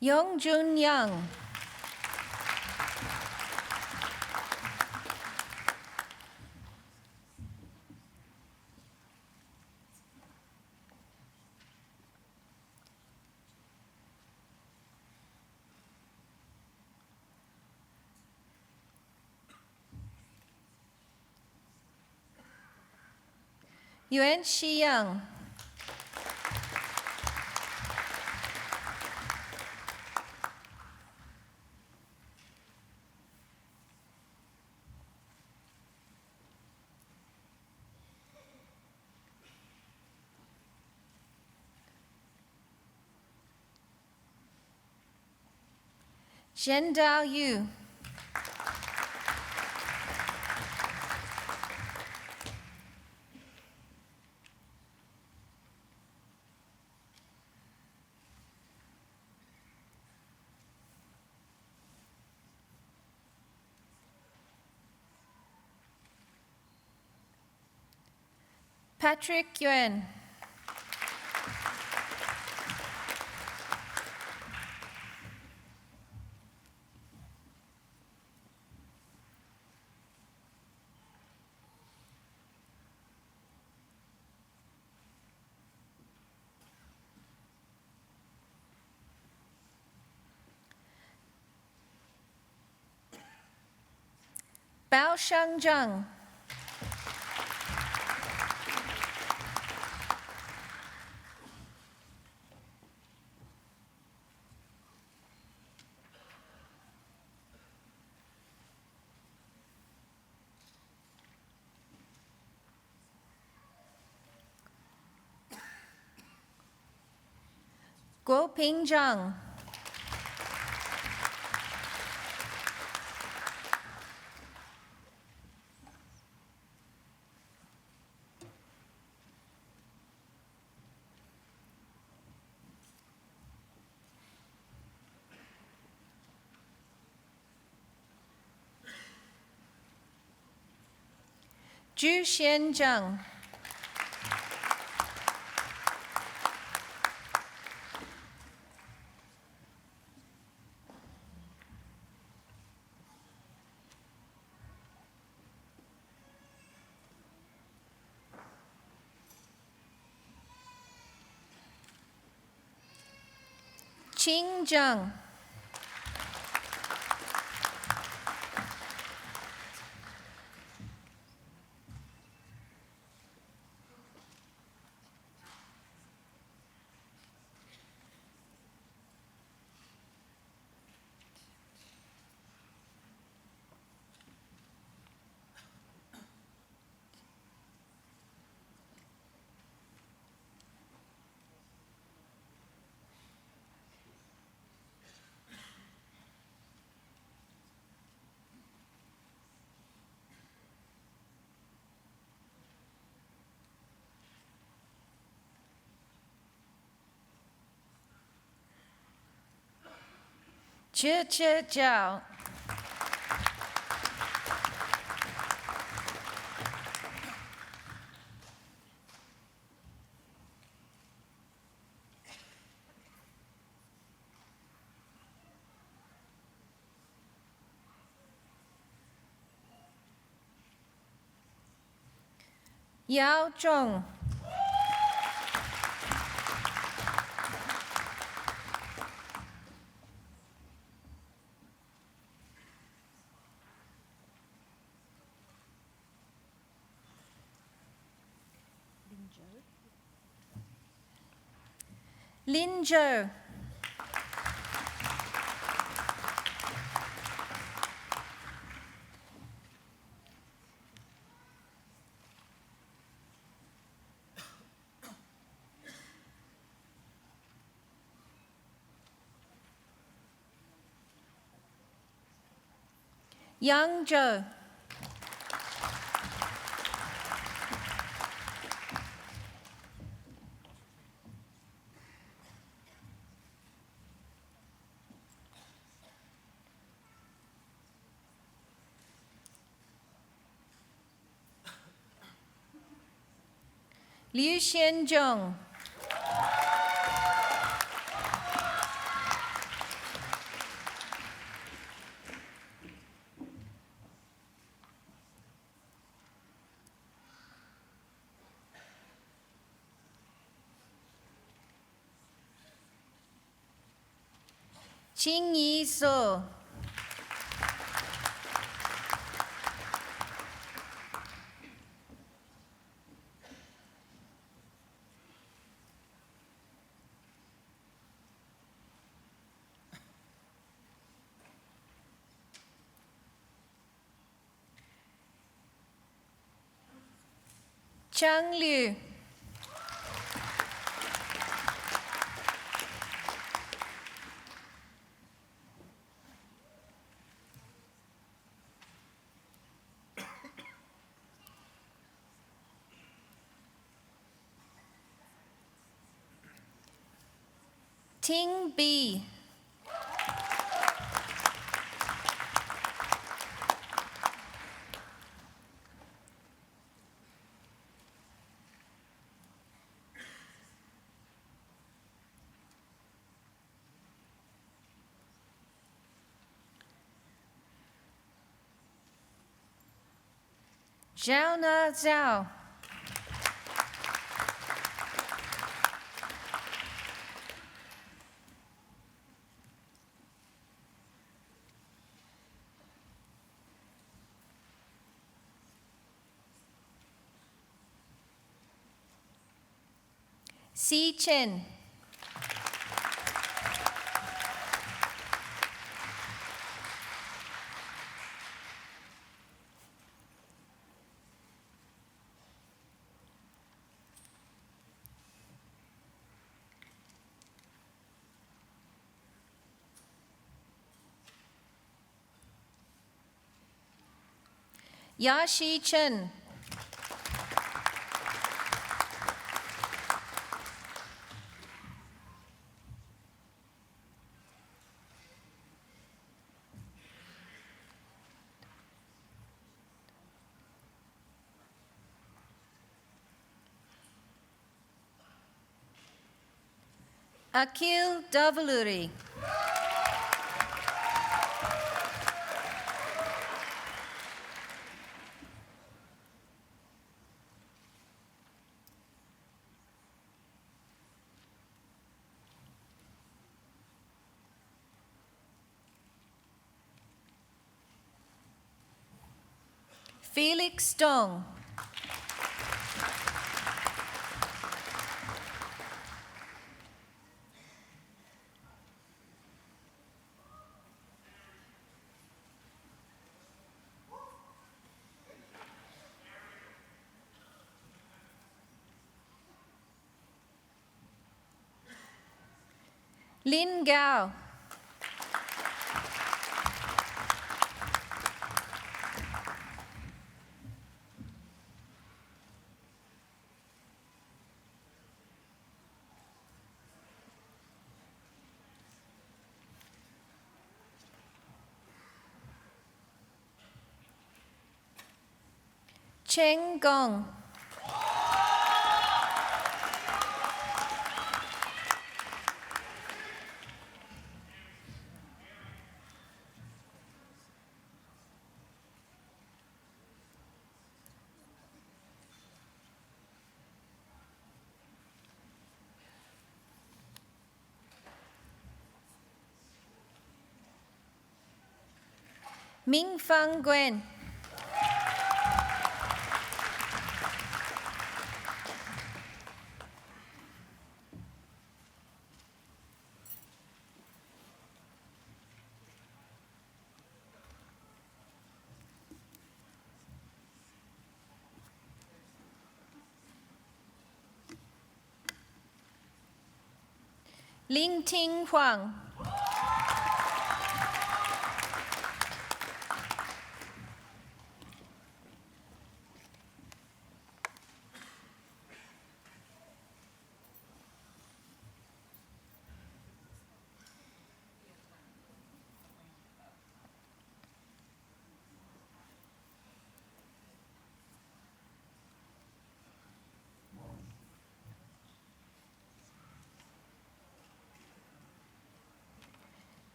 Yong Jun Young. Yuan Shi Young. Zhen Dao Yu. Patrick Yuan. Bao Shangzheng. Guo Ping Zhang. Zhu Xianzheng. Qing Zheng. Jiao. Yao Zhong. Lin Zhou. Yang Zhou. Liu Xianzhong. Qing Yi So. Chang Liu. Ting Bi. Zhao Na Zhao. Xi Chen. Ya Shi Chen. Akil Davuluri. Felix Dong. Lin Gao. Cheng Gong. Ming Fang Gwen. Ling Ting Huang.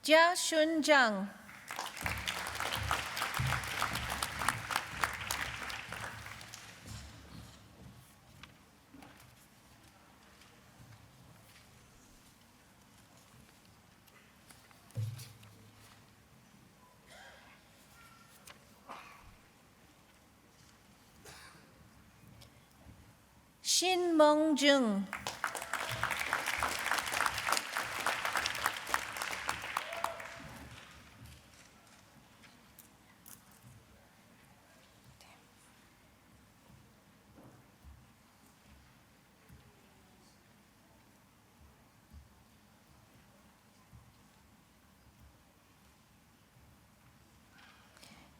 Jia Shun Zhang. Shin Mong Jung.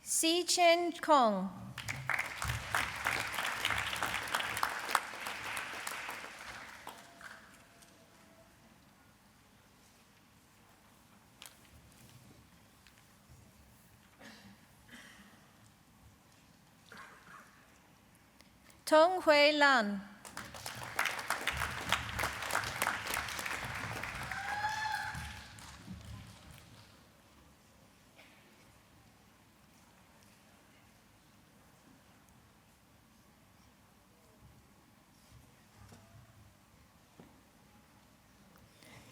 Si Chen Kong. Tong Hui Lan.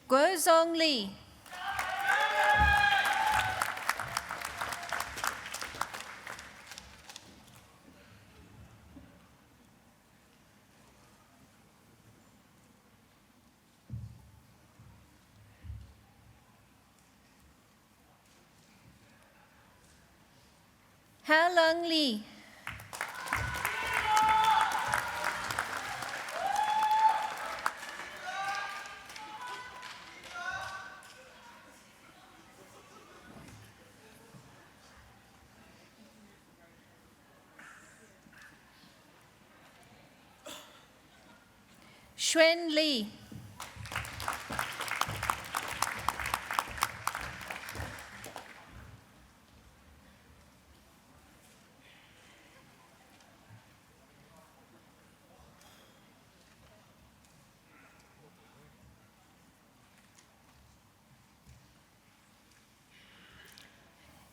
Guo Zong Li. Ha Lung Li. Xuan Li.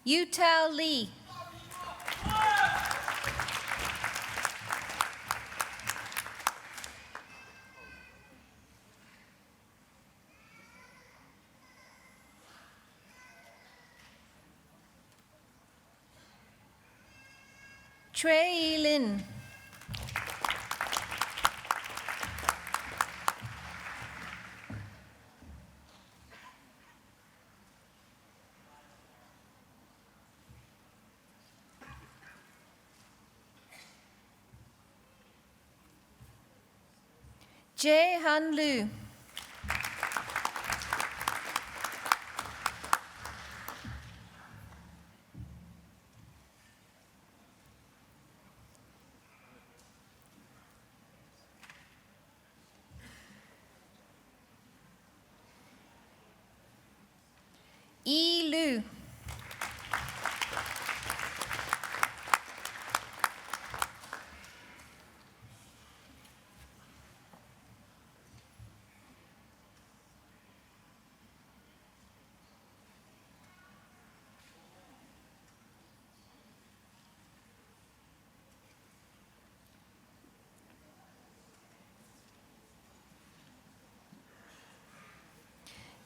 Yu Tao Li. Trey Lin. Jae Han Lu. Yi Lu.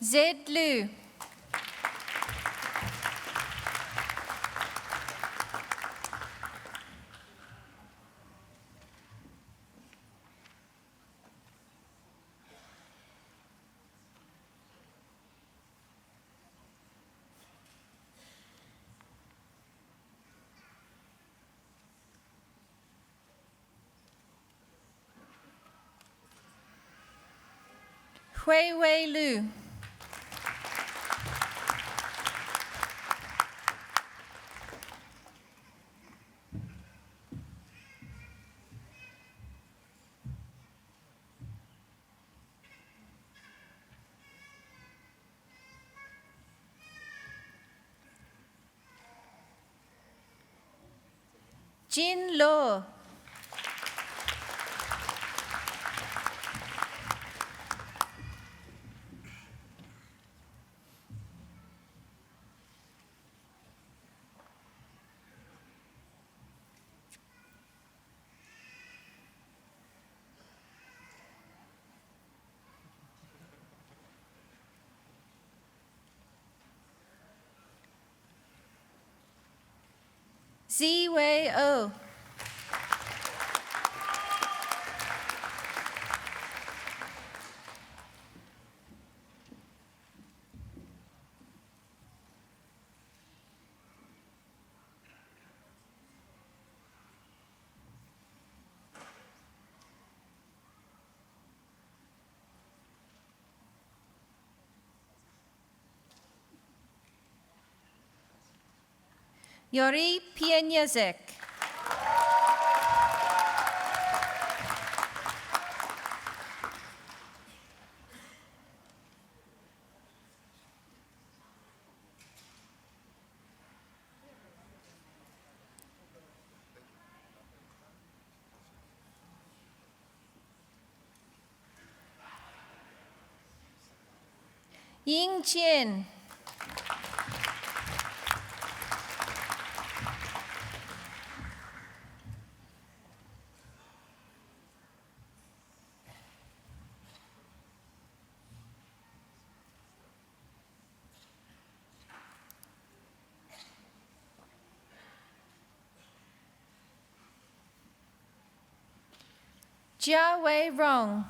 Zed Lu. Hui Wei Lu. Jin Lo. Ziwei O. Yori Pieniazek. Ying Qian. Jia Wei Rong.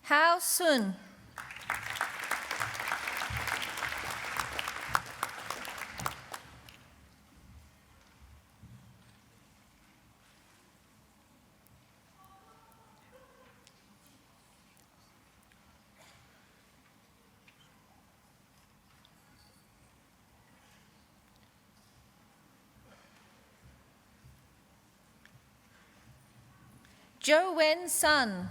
Hao Sun. Zhou Wen Sun.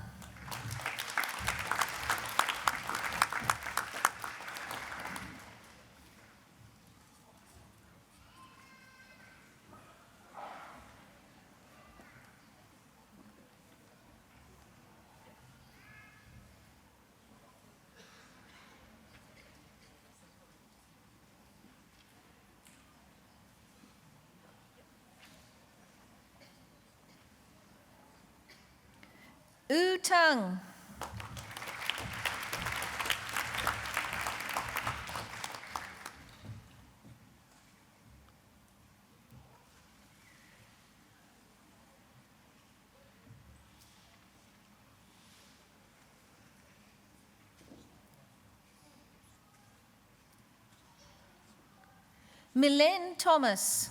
Yu Tang. Milene Thomas.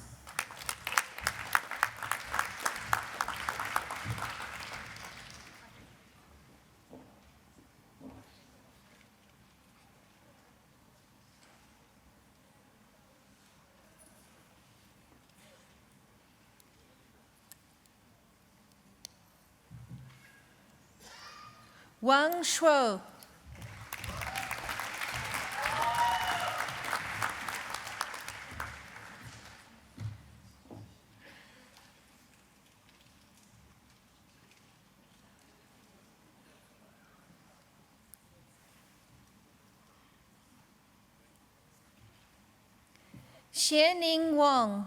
Wang Shuo. Xianing Wang.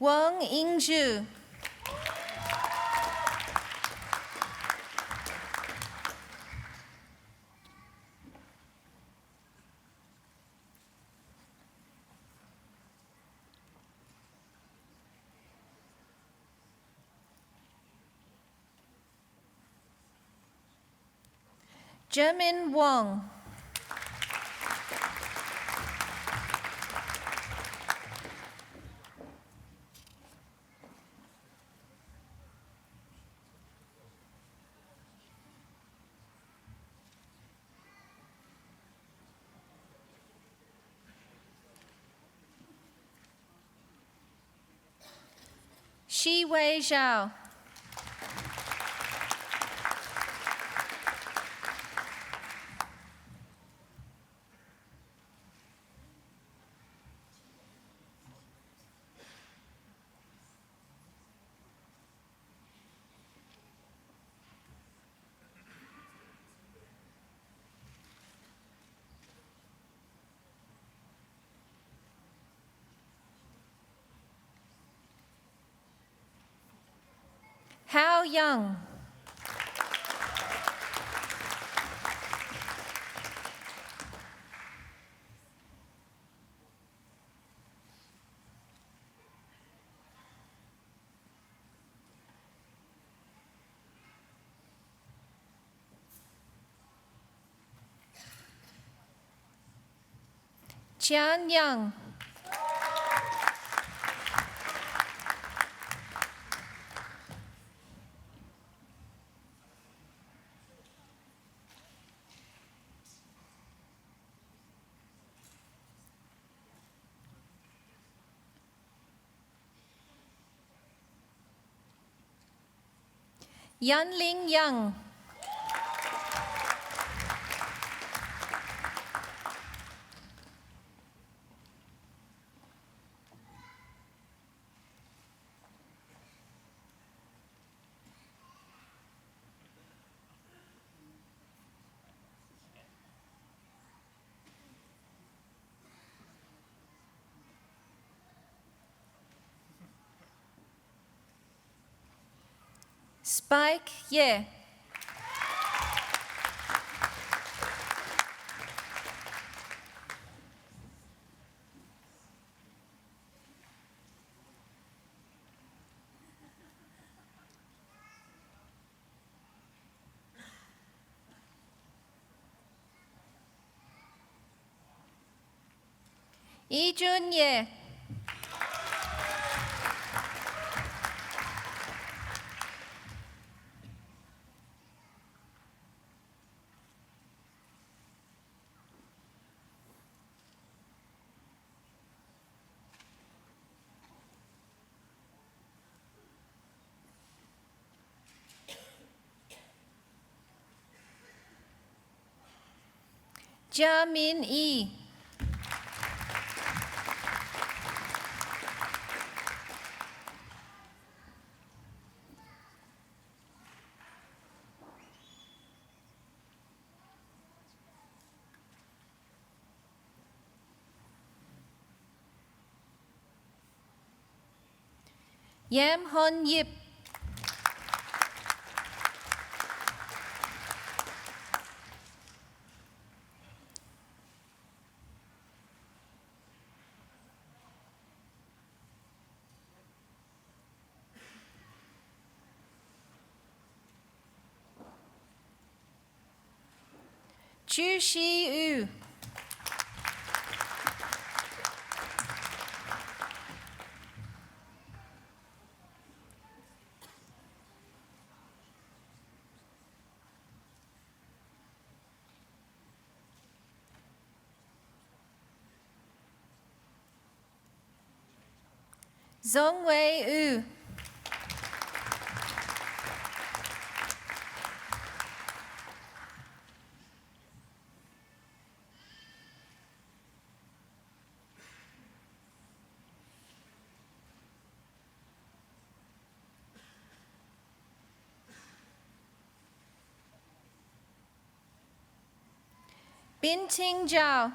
Wang Yingzhu. Jimin Wang. Shi Wei Zhao. Hao Yang. Qian Yang. Yanling Yang. Spike Ye. Yijun Ye. Jiamin Yi. Yam Hon Yip. Chu Shi Yu. Zhongwei Yu. Bin Ting Zhao.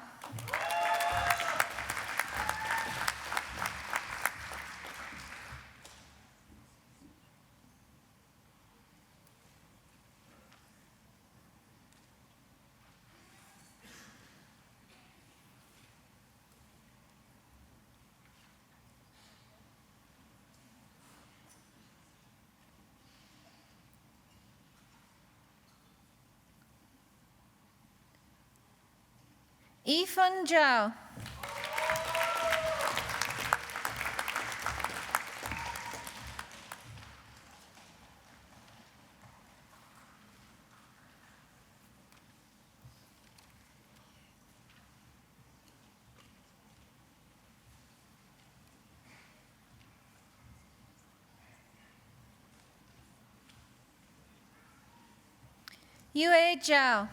Yifan Zhao. Yue Zhao.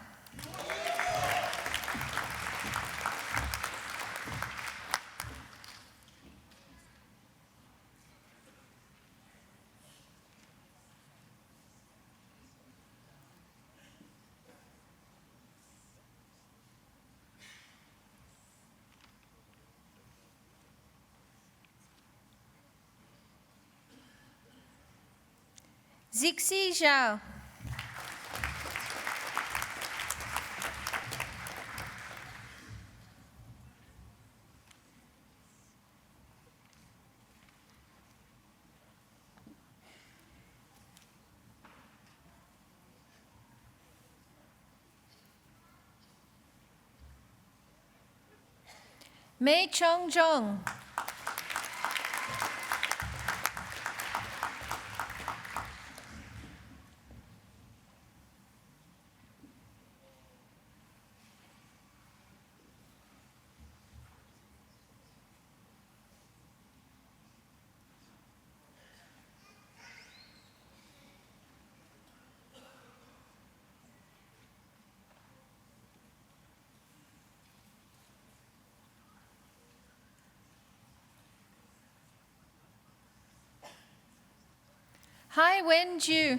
Zixi Zhao. Mei Chong Zhong. Hai Wen Ju.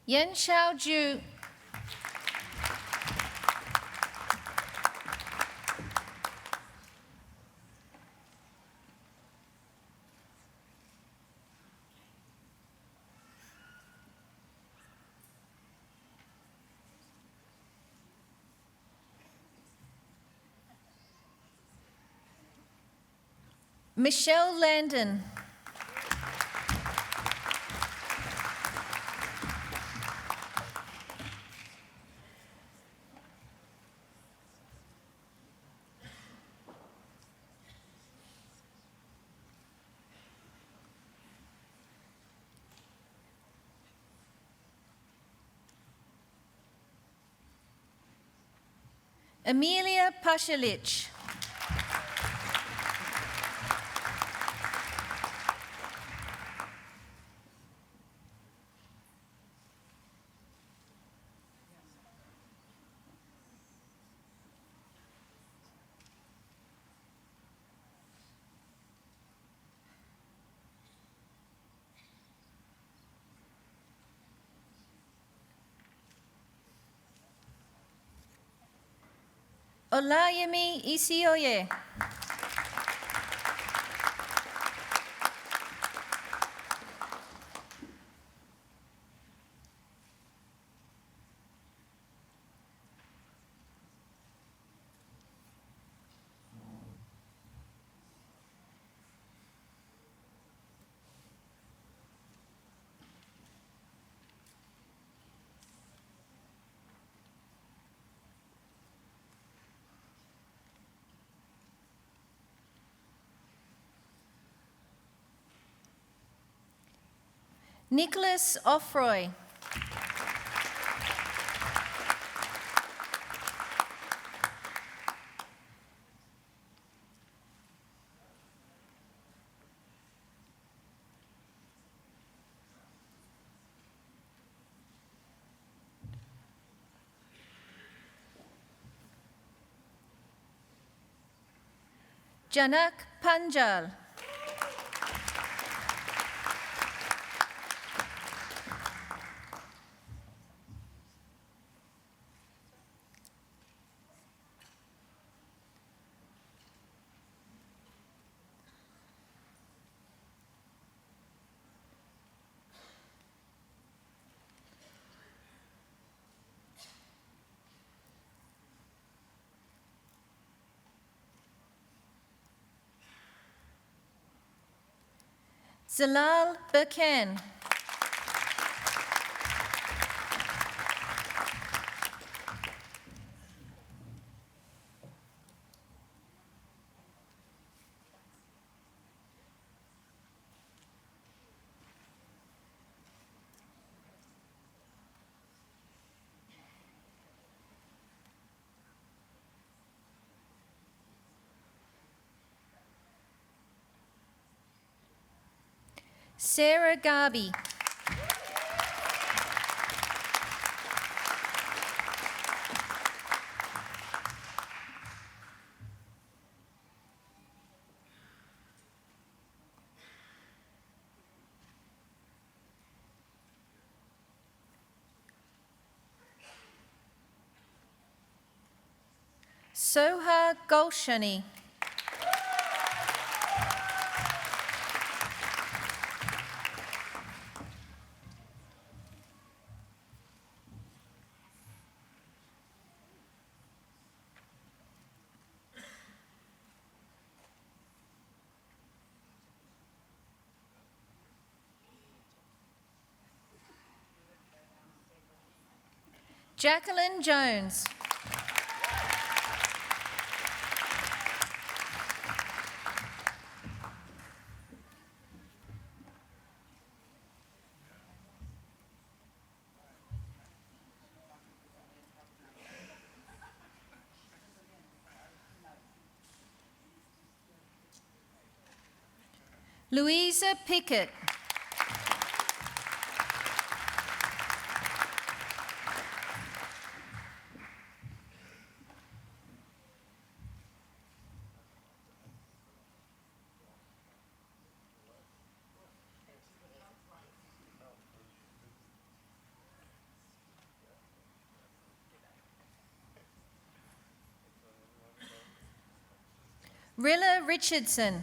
Yan Xiao Ju. Michelle Landon. Amelia Pashalich. Olayemi Isioye. Nicholas Offroy. Janak Panjal. Zalal Burkan. Sarah Garby. Soha Golshani. Jacqueline Jones. Louisa Pickett. Rilla Richardson.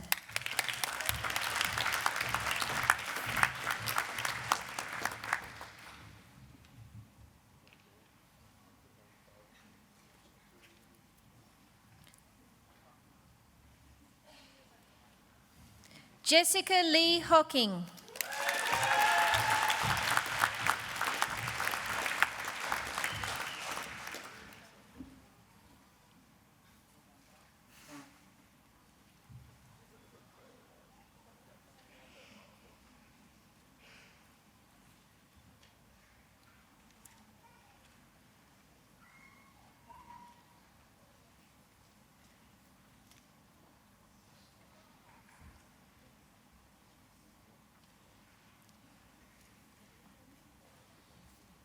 Jessica Lee Hocking.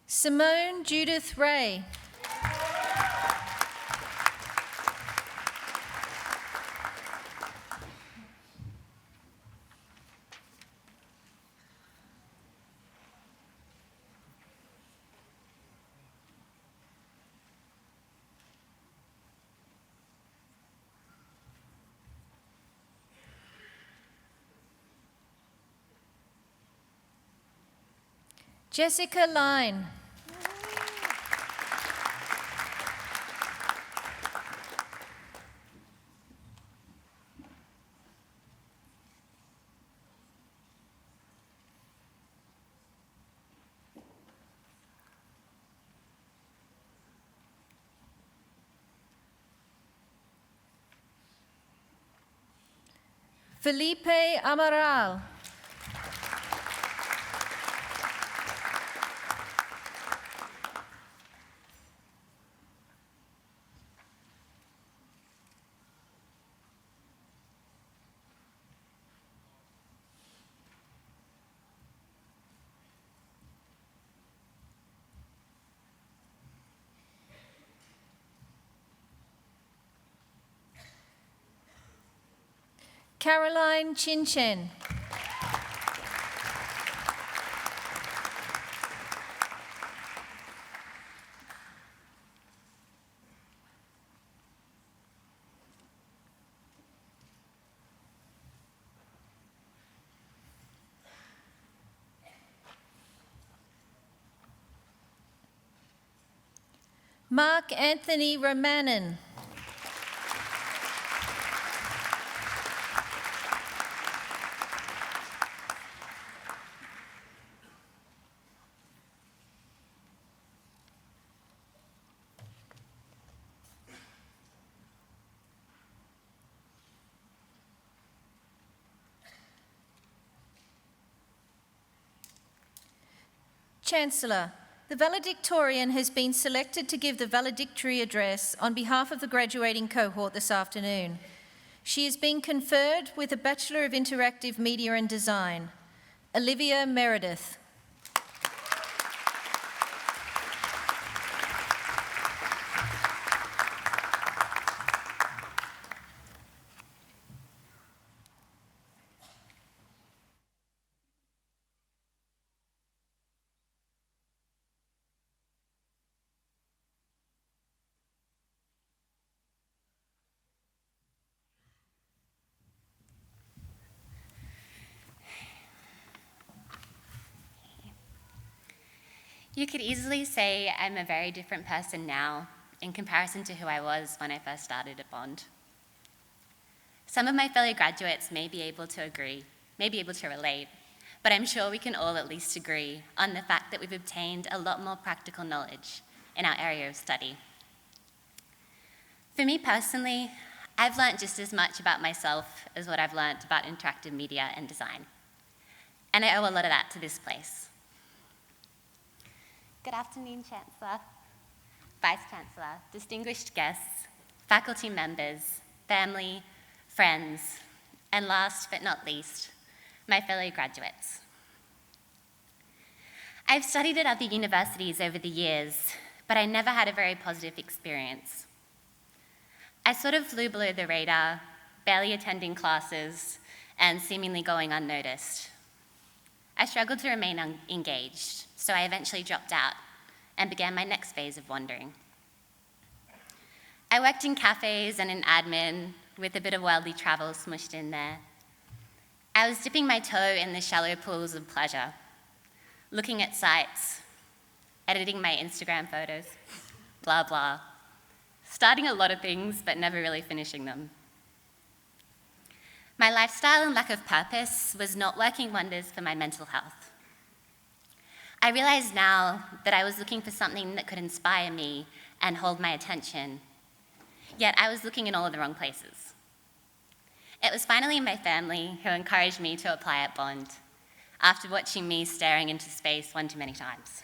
Simone Judith Ray. Jessica Line. Felipe Amaral. Caroline Chin-Chen. Mark Anthony Romanen. Chancellor, the valedictorian has been selected to give the valedictory address on behalf of the graduating cohort this afternoon. She is being conferred with a Bachelor of Interactive Media and Design. Olivia Meredith. You could easily say I'm a very different person now in comparison to who I was when I first started at Bond. Some of my fellow graduates may be able to agree, may be able to relate, but I'm sure we can all at least agree on the fact that we've obtained a lot more practical knowledge in our area of study. For me personally, I've learnt just as much about myself as what I've learnt about interactive media and design. And I owe a lot of that to this place. Good afternoon, Chancellor, Vice-Chancellor, distinguished guests, faculty members, family, friends, and last but not least, my fellow graduates. I've studied at other universities over the years, but I never had a very positive experience. I sort of flew below the radar, barely attending classes, and seemingly going unnoticed. I struggled to remain engaged, so I eventually dropped out and began my next phase of wandering. I worked in cafes and in admin with a bit of worldly travel smushed in there. I was dipping my toe in the shallow pools of pleasure, looking at sites, editing my Instagram photos, blah, blah, starting a lot of things but never really finishing them. My lifestyle and lack of purpose was not working wonders for my mental health. I realize now that I was looking for something that could inspire me and hold my attention, yet I was looking in all of the wrong places. It was finally my family who encouraged me to apply at Bond after watching me staring into space one too many times.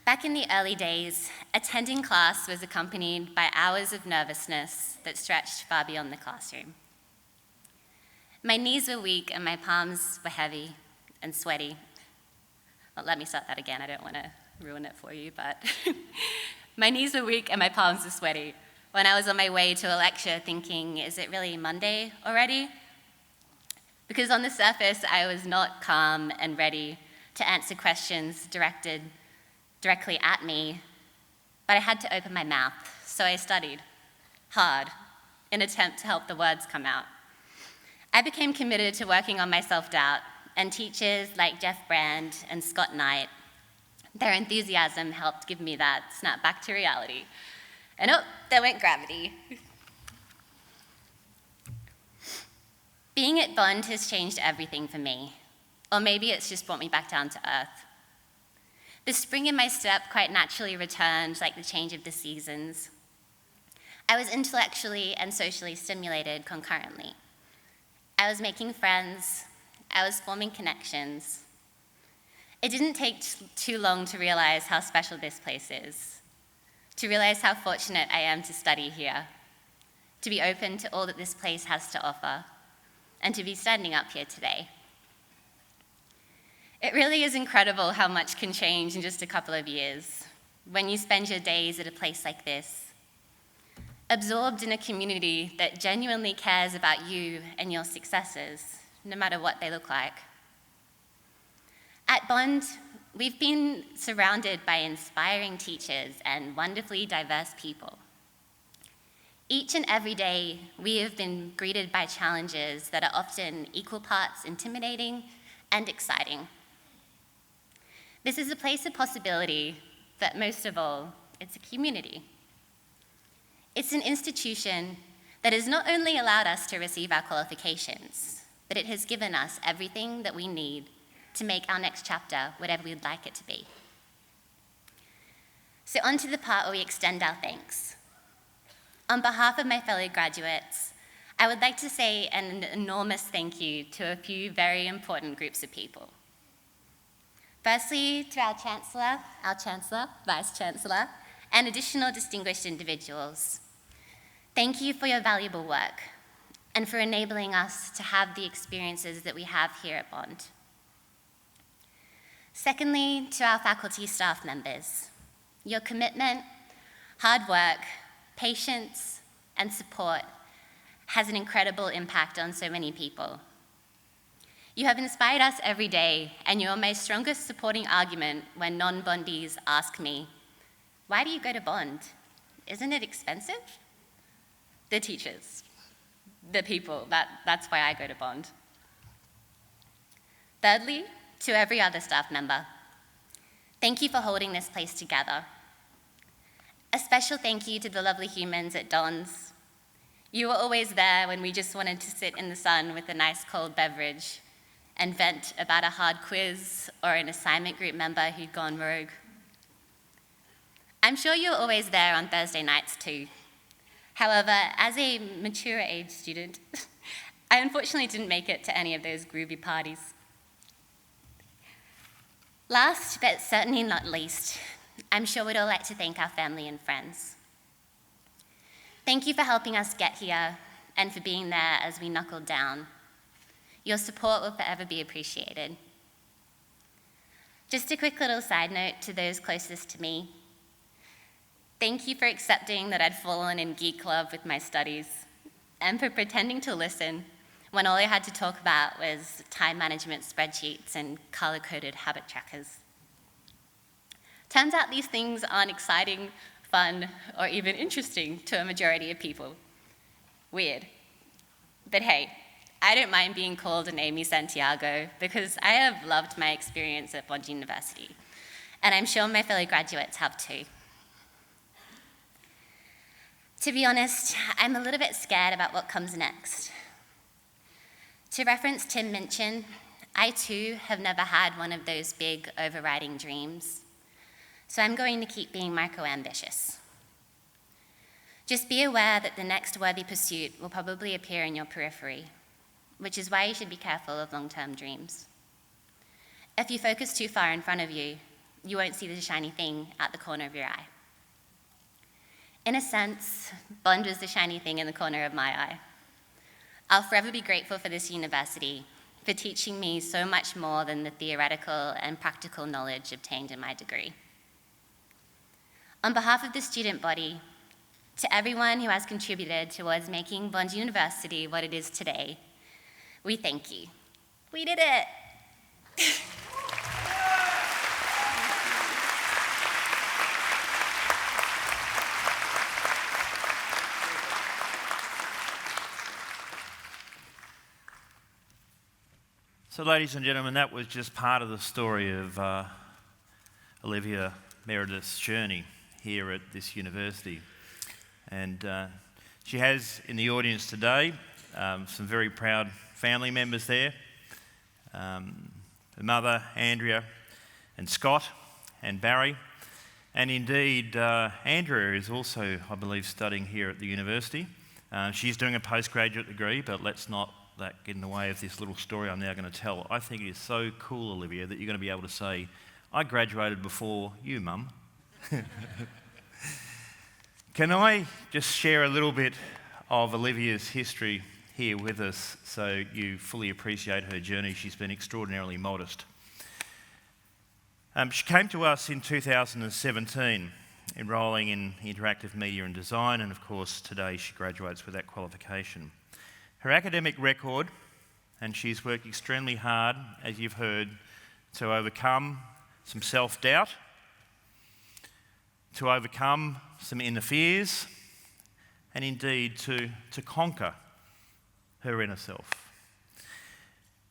Back in the early days, attending class was accompanied by hours of nervousness that stretched far beyond the classroom. My knees were weak and my palms were heavy and sweaty. Well, let me start that again, I don't want to ruin it for you, but my knees were weak and my palms were sweaty when I was on my way to a lecture thinking, is it really Monday already? Because on the surface, I was not calm and ready to answer questions directly at me, but I had to open my mouth, so I studied hard in an attempt to help the words come out. I became committed to working on my self-doubt, and teachers like Jeff Brand and Scott Knight, their enthusiasm helped give me that snap back to reality. And oh, there went gravity. Being at Bond has changed everything for me, or maybe it's just brought me back down to earth. The spring in my step quite naturally returned like the change of the seasons. I was intellectually and socially stimulated concurrently. I was making friends, I was forming connections. It didn't take too long to realize how special this place is, to realize how fortunate I am to study here, to be open to all that this place has to offer, and to be standing up here today. It really is incredible how much can change in just a couple of years when you spend your days at a place like this. absorbed in a community that genuinely cares about you and your successes, no matter what they look like. At Bond, we've been surrounded by inspiring teachers and wonderfully diverse people. Each and every day, we have been greeted by challenges that are often equal parts intimidating and exciting. This is a place of possibility, but most of all, it's a community. It's an institution that has not only allowed us to receive our qualifications, but it has given us everything that we need to make our next chapter whatever we'd like it to be. So on to the part where we extend our thanks. On behalf of my fellow graduates, I would like to say an enormous thank you to a few very important groups of people. Firstly, to our Chancellor, Vice Chancellor, and additional distinguished individuals. Thank you for your valuable work and for enabling us to have the experiences that we have here at Bond. Secondly, to our faculty staff members, your commitment, hard work, patience, and support has an incredible impact on so many people. You have inspired us every day, and you're my strongest supporting argument when non-Bondies ask me, why do you go to Bond? Isn't it expensive? The teachers, the people, that's why I go to Bond. Thirdly, to every other staff member, thank you for holding this place together. A special thank you to the lovely humans at Don's. You were always there when we just wanted to sit in the sun with a nice cold beverage and vent about a hard quiz or an assignment group member who'd gone rogue. I'm sure you were always there on Thursday nights too. However, as a mature age student, I unfortunately didn't make it to any of those groovy parties. Last, but certainly not least, I'm sure we'd all like to thank our family and friends. Thank you for helping us get here and for being there as we knuckled down. Your support will forever be appreciated. Just a quick little side note to those closest to me. Thank you for accepting that I'd fallen in geek love with my studies and for pretending to listen when all I had to talk about was time management spreadsheets and color-coded habit trackers. Turns out these things aren't exciting, fun, or even interesting to a majority of people. Weird. But hey, I don't mind being called an Amy Santiago because I have loved my experience at Bond University, and I'm sure my fellow graduates have too. To be honest, I'm a little bit scared about what comes next. To reference Tim Minchin, I too have never had one of those big overriding dreams, so I'm going to keep being micro-ambitious. Just be aware that the next worthy pursuit will probably appear in your periphery, which is why you should be careful of long-term dreams. If you focus too far in front of you, you won't see the shiny thing at the corner of your eye. In a sense, Bond was the shiny thing in the corner of my eye. I'll forever be grateful for this university for teaching me so much more than the theoretical and practical knowledge obtained in my degree. On behalf of the student body, to everyone who has contributed towards making Bond University what it is today, we thank you. We did it! So, ladies and gentlemen, that was just part of the story of Olivia Meredith's journey here at this university. And she has in the audience today some very proud family members there. Her mother, Andrea, and Scott, and Barry. And indeed, Andrea is also, I believe, studying here at the university. She's doing a postgraduate degree, but let's not that get in the way of this little story I'm now going to tell. I think it is so cool, Olivia, that you're going to be able to say, I graduated before you, Mum. Can I just share a little bit of Olivia's history here with us so you fully appreciate her journey? She's been extraordinarily modest. She came to us in 2017 enrolling in interactive media and design, and of course today she graduates with that qualification. Her academic record, and she's worked extremely hard, as you've heard, to overcome some self-doubt, to overcome some inner fears, and indeed to conquer her inner self.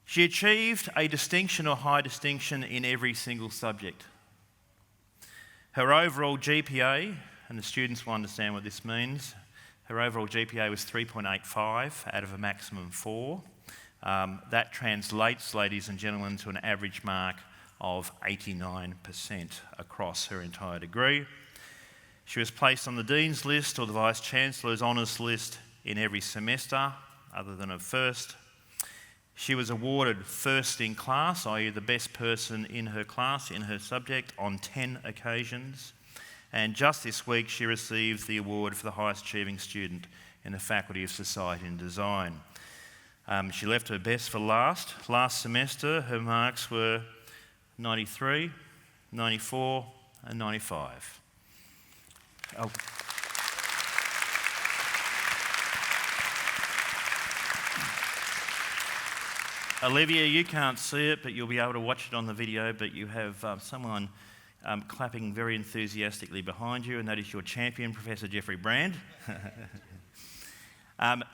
She achieved a distinction or high distinction in every single subject. Her overall GPA, and the students will understand what this means, her overall GPA was 3.85 out of a maximum of 4. That translates, ladies and gentlemen, to an average mark of 89% across her entire degree. She was placed on the Dean's list or the Vice-Chancellor's honours list in every semester, other than her first. She was awarded first in class, i.e. the best person in her class, in her subject, on 10 occasions. And just this week she received the award for the highest achieving student in the Faculty of Society and Design. She left her best for last. Last semester her marks were 93, 94 and 95. Oh. Olivia, you can't see it, but you'll be able to watch it on the video, but you have someone clapping very enthusiastically behind you, and that is your champion, Professor Jeffrey Brand.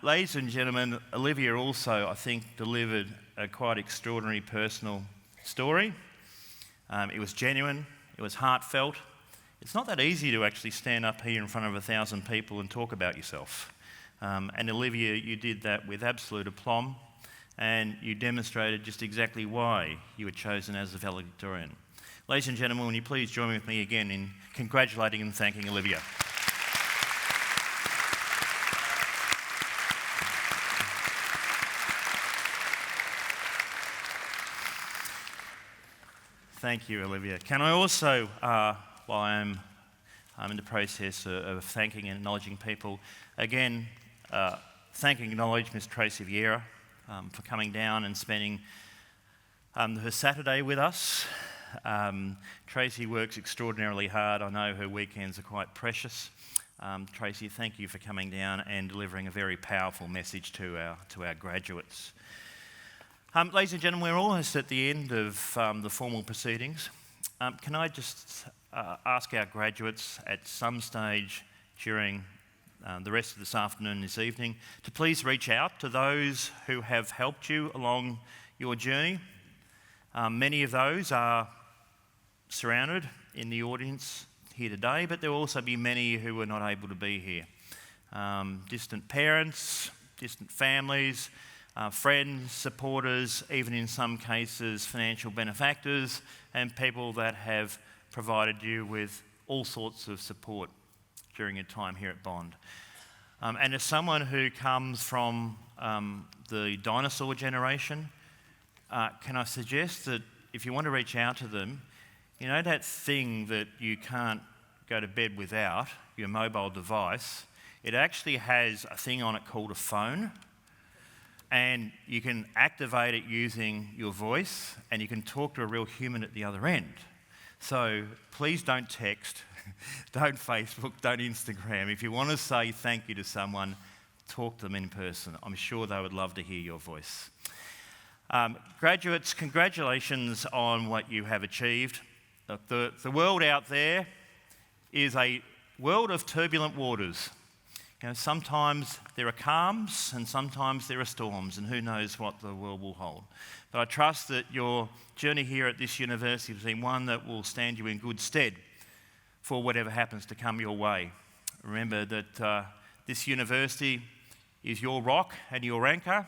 Ladies and gentlemen, Olivia also, I think, delivered a quite extraordinary personal story. It was genuine, it was heartfelt. It's not that easy to actually stand up here in front of 1,000 people and talk about yourself. And Olivia, you did that with absolute aplomb, and you demonstrated just exactly why you were chosen as the valedictorian. Ladies and gentlemen, will you please join with me again in congratulating and thanking Olivia. Thank you, Olivia. Can I also, while I'm in the process of thanking and acknowledging people, again, thank and acknowledge Ms. Tracy Vieira for coming down and spending her Saturday with us. Tracy works extraordinarily hard. I know her weekends are quite precious. Tracy, thank you for coming down and delivering a very powerful message to our graduates. Ladies and gentlemen, we're almost at the end of the formal proceedings. Can I just ask our graduates at some stage during the rest of this afternoon and this evening to please reach out to those who have helped you along your journey. Many of those are surrounded in the audience here today, but there will also be many who were not able to be here. Distant parents, distant families, friends, supporters, even in some cases financial benefactors, and people that have provided you with all sorts of support during your time here at Bond. And as someone who comes from the dinosaur generation, can I suggest that if you want to reach out to them, you know that thing that you can't go to bed without, your mobile device, it actually has a thing on it called a phone, and you can activate it using your voice, and you can talk to a real human at the other end. So please don't text, don't Facebook, don't Instagram. If you want to say thank you to someone, talk to them in person. I'm sure they would love to hear your voice. Graduates, congratulations on what you have achieved. The world out there is a world of turbulent waters. You know, sometimes there are calms and sometimes there are storms, and who knows what the world will hold. But I trust that your journey here at this university has been one that will stand you in good stead for whatever happens to come your way. Remember that this university is your rock and your anchor,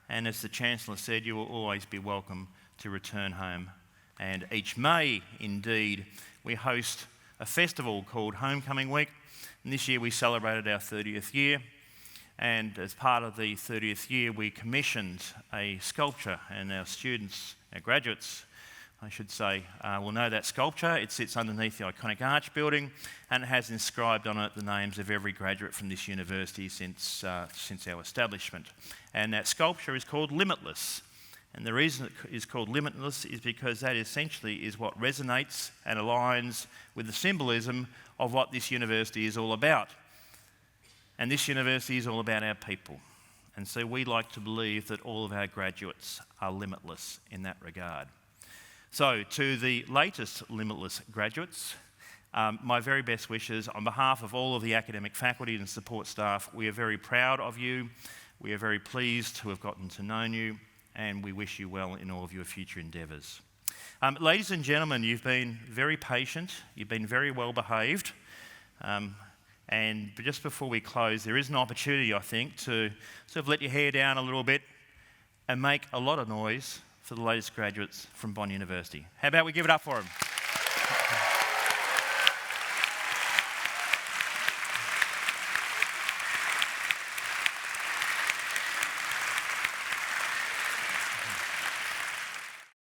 and as the Chancellor said, you will always be welcome to return home. And each May, indeed, we host a festival called Homecoming Week, and this year we celebrated our 30th year, and as part of the 30th year we commissioned a sculpture, and our students, our graduates I should say, will know that sculpture. It sits underneath the iconic arch building, and it has inscribed on it the names of every graduate from this university since our establishment. And that sculpture is called Limitless, And the reason it is called limitless is because that essentially is what resonates and aligns with the symbolism of what this university is all about. And this university is all about our people. And so we like to believe that all of our graduates are limitless in that regard. So to the latest limitless graduates, my very best wishes on behalf of all of the academic faculty and support staff. We are very proud of you. We are very pleased to have gotten to know you, and we wish you well in all of your future endeavours. Ladies and gentlemen, you've been very patient. You've been very well behaved. And just before we close, there is an opportunity, I think, to sort of let your hair down a little bit and make a lot of noise for the latest graduates from Bond University. How about we give it up for them?